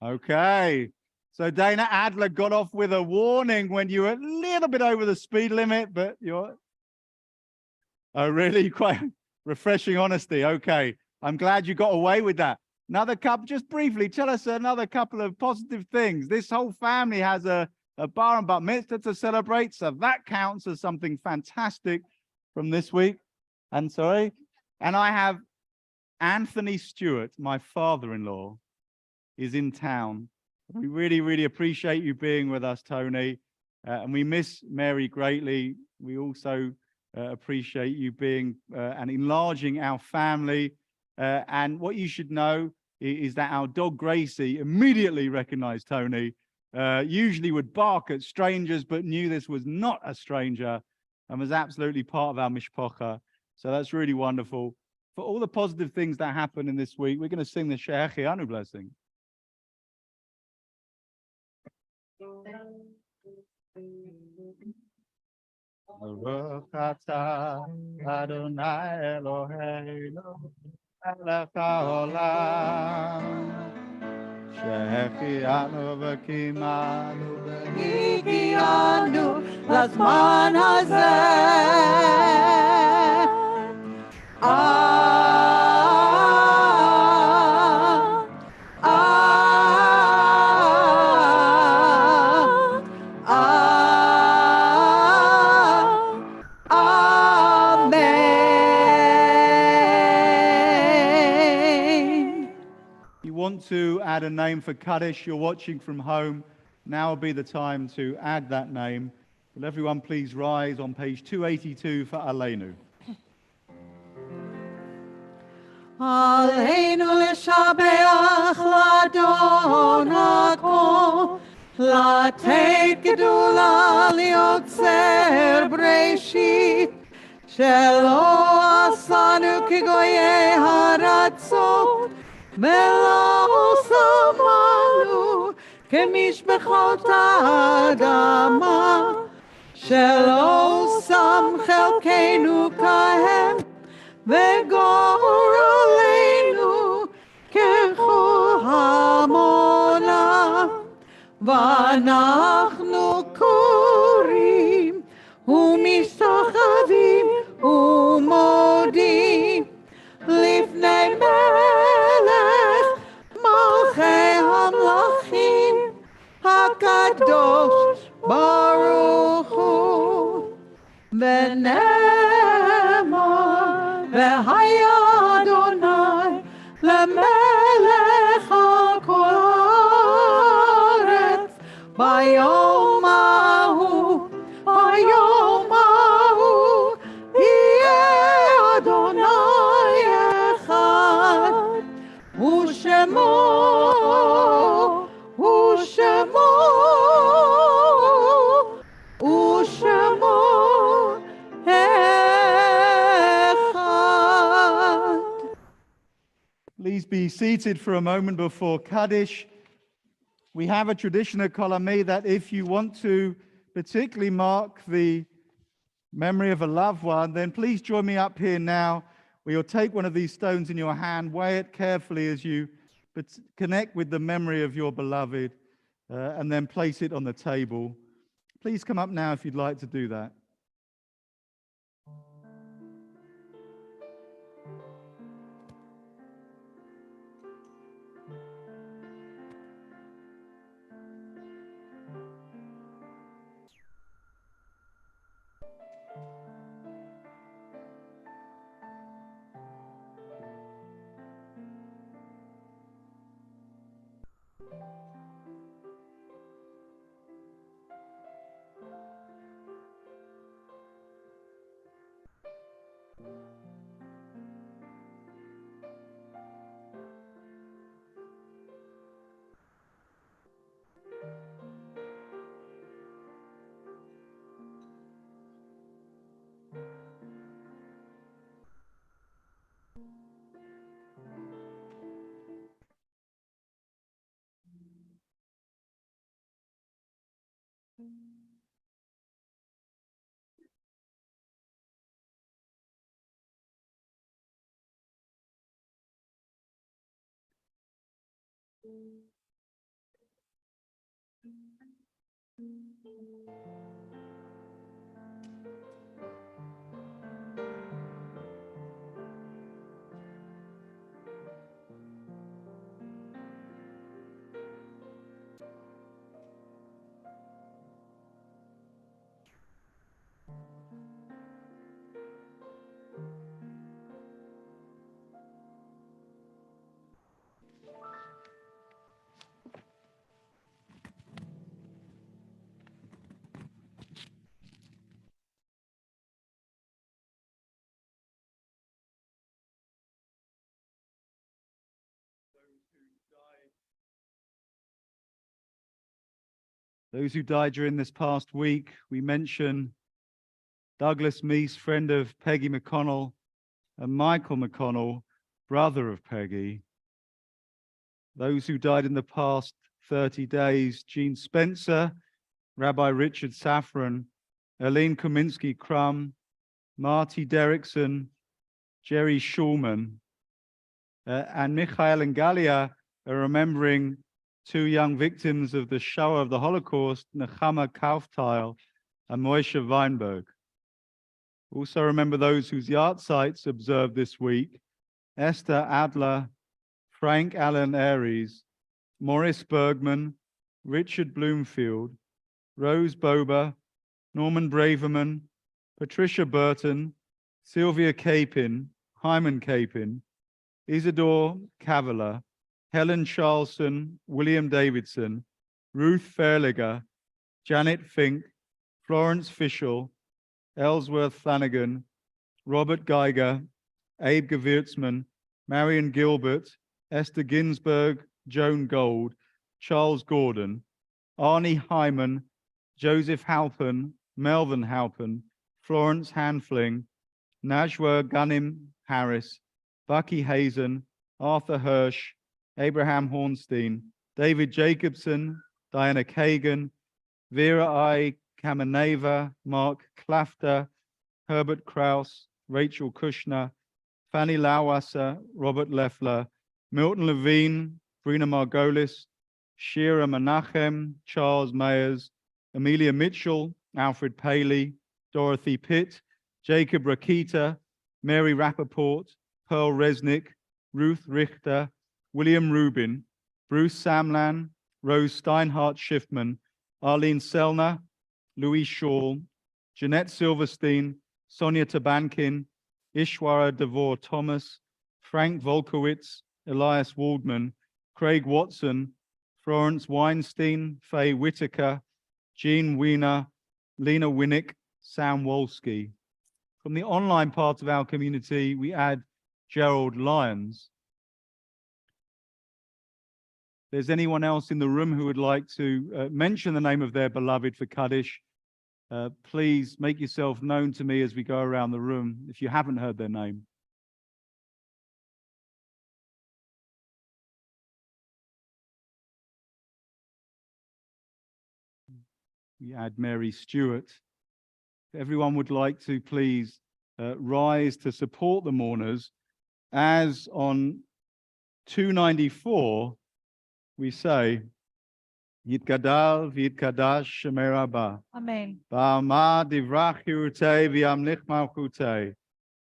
Okay. So Dana Adler got off with a warning when you were a little bit over the speed limit, but you're... Oh, really? Quite refreshing honesty. Okay. I'm glad you got away with that. Another couple, just briefly, tell us another couple of positive things. This whole family has a bar and bat mitzvah to celebrate, so that counts as something fantastic from this week. And sorry. And I have Anthony Stewart, my father-in-law, is in town. We really, really appreciate you being with us, Tony. And we miss Mary greatly. We also appreciate you being and enlarging our family. And what you should know is that our dog Gracie immediately recognized Tony, usually would bark at strangers, but knew this was not a stranger and was absolutely part of our mishpacha. So that's really wonderful. For all the positive things that happened in this week, we're going to sing the Shehechianu blessing. Baruch atah Adonai Eloheinu melech haolam שהחיינו וקיימנו והגיענו לזמן הזה. To add a name for Kaddish, you're watching from home, now will be the time to add that name. Will everyone please rise on page 282 for Aleinu. עלינו לשבח לאדון הכל, לתת גדולה ליוצר בראשית, שלא עשנו כגויי הארצות, ולא שמנו כמשפחות האדמה, שלא שם חלקנו כהם, וגורלנו ככל המונה. ואנחנו קוראים ומשתחווים ומודים לפני מלך מלכי המלכים הקדוש ברוך הוא. ונאמר והיה אדוני למלך על כל הארץ ביום ההוא, ביום ההוא יהיה אדוני אחד, ושמו אחד. Please be seated for a moment before Kaddish. We have a tradition at Kolami that if you want to particularly mark the memory of a loved one, then please join me up here now, where you'll take one of these stones in your hand, weigh it carefully as you connect with the memory of your beloved, and then place it on the table. Please come up now if you'd like to do that. Those who died during this past week, we mention Douglas Meese, friend of Peggy McConnell, and Michael McConnell, brother of Peggy. Those who died in the past 30 days, Gene Spencer, Rabbi Richard Safran, Eileen Kominsky-Crum, Marty Derrickson, Jerry Schulman, and Michael and Galia are remembering two young victims of the Shoah of the Holocaust, Nechama Kaufteil and Moshe Weinberg. Also remember those whose yahrzeits observed this week: Esther Adler, Frank Allen Aries, Morris Bergman, Richard Bloomfield, Rose Bober, Norman Braverman, Patricia Burton, Sylvia Capin, Hyman Capin, Isidore Cavilla, Helen Charlson, William Davidson, Ruth Fairliger, Janet Fink, Florence Fischel, Ellsworth Flanagan, Robert Geiger, Abe Gewirtzman, Marion Gilbert, Esther Ginsberg, Joan Gold, Charles Gordon, Arnie Hyman, Joseph Halpern, Melvin Halpern, Florence Hanfling, Najwa Ghanim Harris, Bucky Hazen, Arthur Hirsch, Abraham Hornstein, David Jacobson, Diana Kagan, Vera I. Kameneva, Mark Klafter, Herbert Kraus, Rachel Kushner, Fanny Lawasser, Robert Leffler, Milton Levine, Brina Margolis, Shira Menachem, Charles Mayers, Amelia Mitchell, Alfred Paley, Dorothy Pitt, Jacob Rakita, Mary Rappaport, Pearl Resnick, Ruth Richter, William Rubin, Bruce Samlan, Rose Steinhardt Schiffman, Arlene Selner, Louis Shaw, Jeanette Silverstein, Sonia Tabankin, Ishwara Devore Thomas, Frank Volkowitz, Elias Waldman, Craig Watson, Florence Weinstein, Faye Whitaker, Jean Wiener, Lena Winnick, Sam Wolski. From the online part of our community, we add Gerald Lyons. If there's anyone else in the room who would like to mention the name of their beloved for Kaddish, please make yourself known to me as we go around the room if you haven't heard their name. We add Mary Stewart. If everyone would like to please rise to support the mourners, as on 294 we say, Yitgadal v'yitkadash Shemei Rabbah. Amen. Ba'ama divrach hirutei v'yamlich malchutei.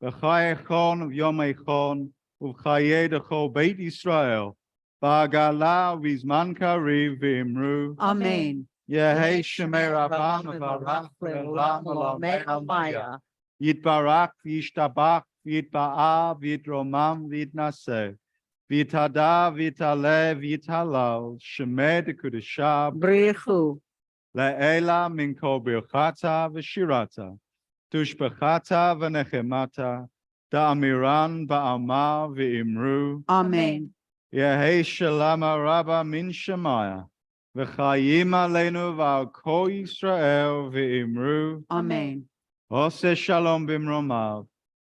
B'chai echon v'yom echon uv'chayei dechol Beit Yisrael. Ba'agala v'zman kariv v'imru. Amen. Yehei Shemei Rabbah mevarach v'elam olamei almaya. Yitbarach v'yishtabach v'yitba'a v'yitromam v'yitnaseh. V'yitada v'yitale v'yitalal Shemei dekudesha Brichu. Le'ela min kol birchata v'shirata, tushbechata v'nechemata, da'amiran ba'ama v'imru, Amen. Yehei shalama rabba min shemaya, v'chayim aleinu v'al kol Yisrael v'imru, Amen. Oseh shalom b'mromav,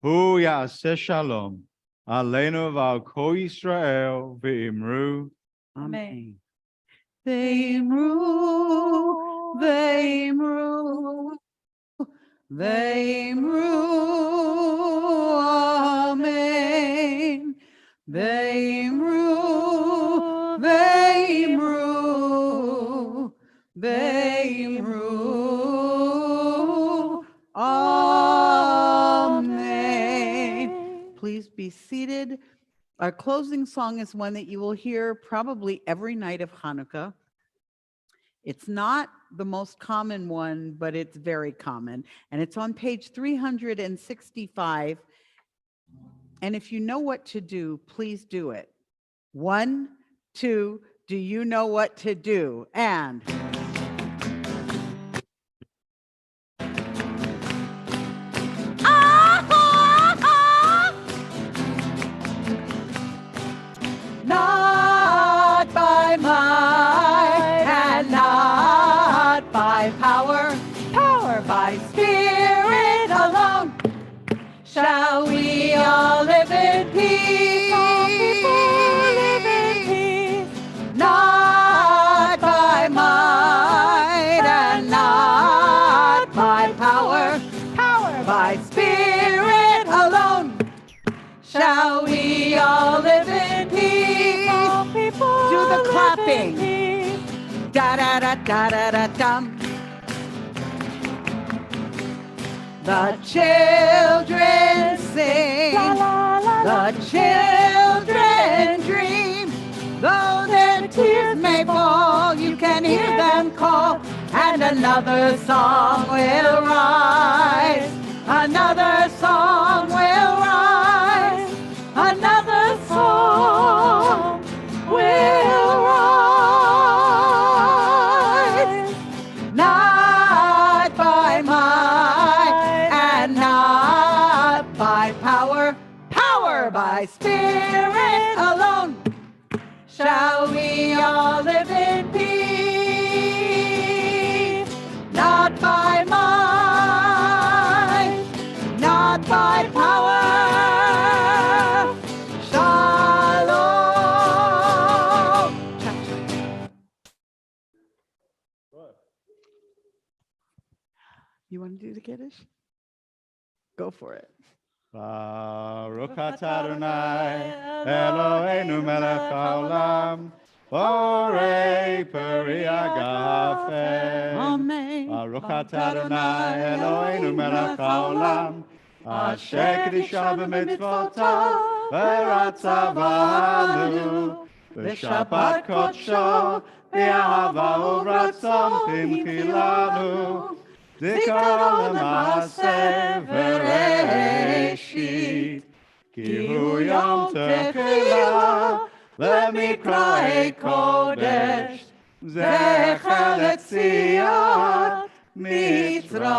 hu ya'aseh shalom, aleinu v'al kol Yisrael v'imru. Amen. Ve'imru, ve'imru, ve'imru, amen. Ve'imru, ve'imru, ve'imru, amen. Please be seated. Our closing song is one that you will hear probably every night of Hanukkah. It's not the most common one, but it's very common. And it's on page 365. And if you know what to do, please do it. 1, 2, do you know what to do? And not by might and not by power, power by spirit alone, shall we all live in peace. Live in peace. Not by might and not by power, power by spirit alone, shall we all live in peace. Do the clapping. Da da da da da da dum. The children sing. The children dream. Though their tears may fall, you can hear them call. And another song will rise. Another song will rise. Another song will rise. Not by might and not by power, power by spirit not by might, not by power. Shalom. You want to do the Kiddush? Go for it. Baruch atah Adonai, Eloheinu melech haolam, borei peri hagafen. Amen. Baruch atah Adonai, Eloheinu melech haolam, asher kedishanu b'mitzvotav, v'ratzah b'anu, v'shabbat kodsho, v'ahava u'ratzon tinchilanu. זיכרון למעשה וראשית, כי הוא יום תחילה למקראי קודש, זכר ליציאת מצרים.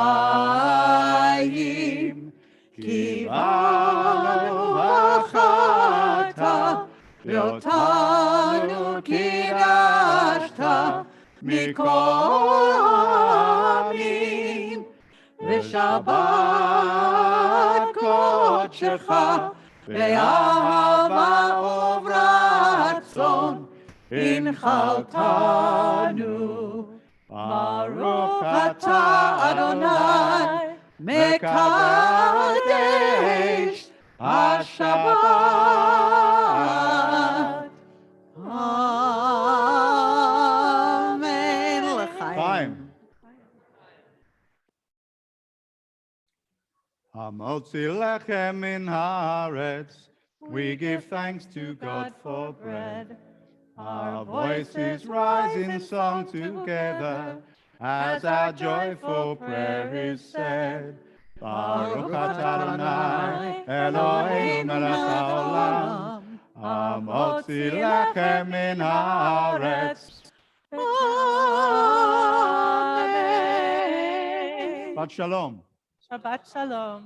כי באנו בחרת, ואותנו קידשת מכל העמים. ושבת קודשך באהבה וברצון הנחלתנו. ברוך אתה אדוני מקדש השבת. Amen. Chaim. Hamotzi lechem min haaretz, we give thanks to God for bread. Our voices rise in song together, as our joyful prayer is said. Baruch atah Adonai, Eloheinu melech haolam, hamotzi lechem min haaretz. Amen. Shabbat Shalom. Shabbat Shalom.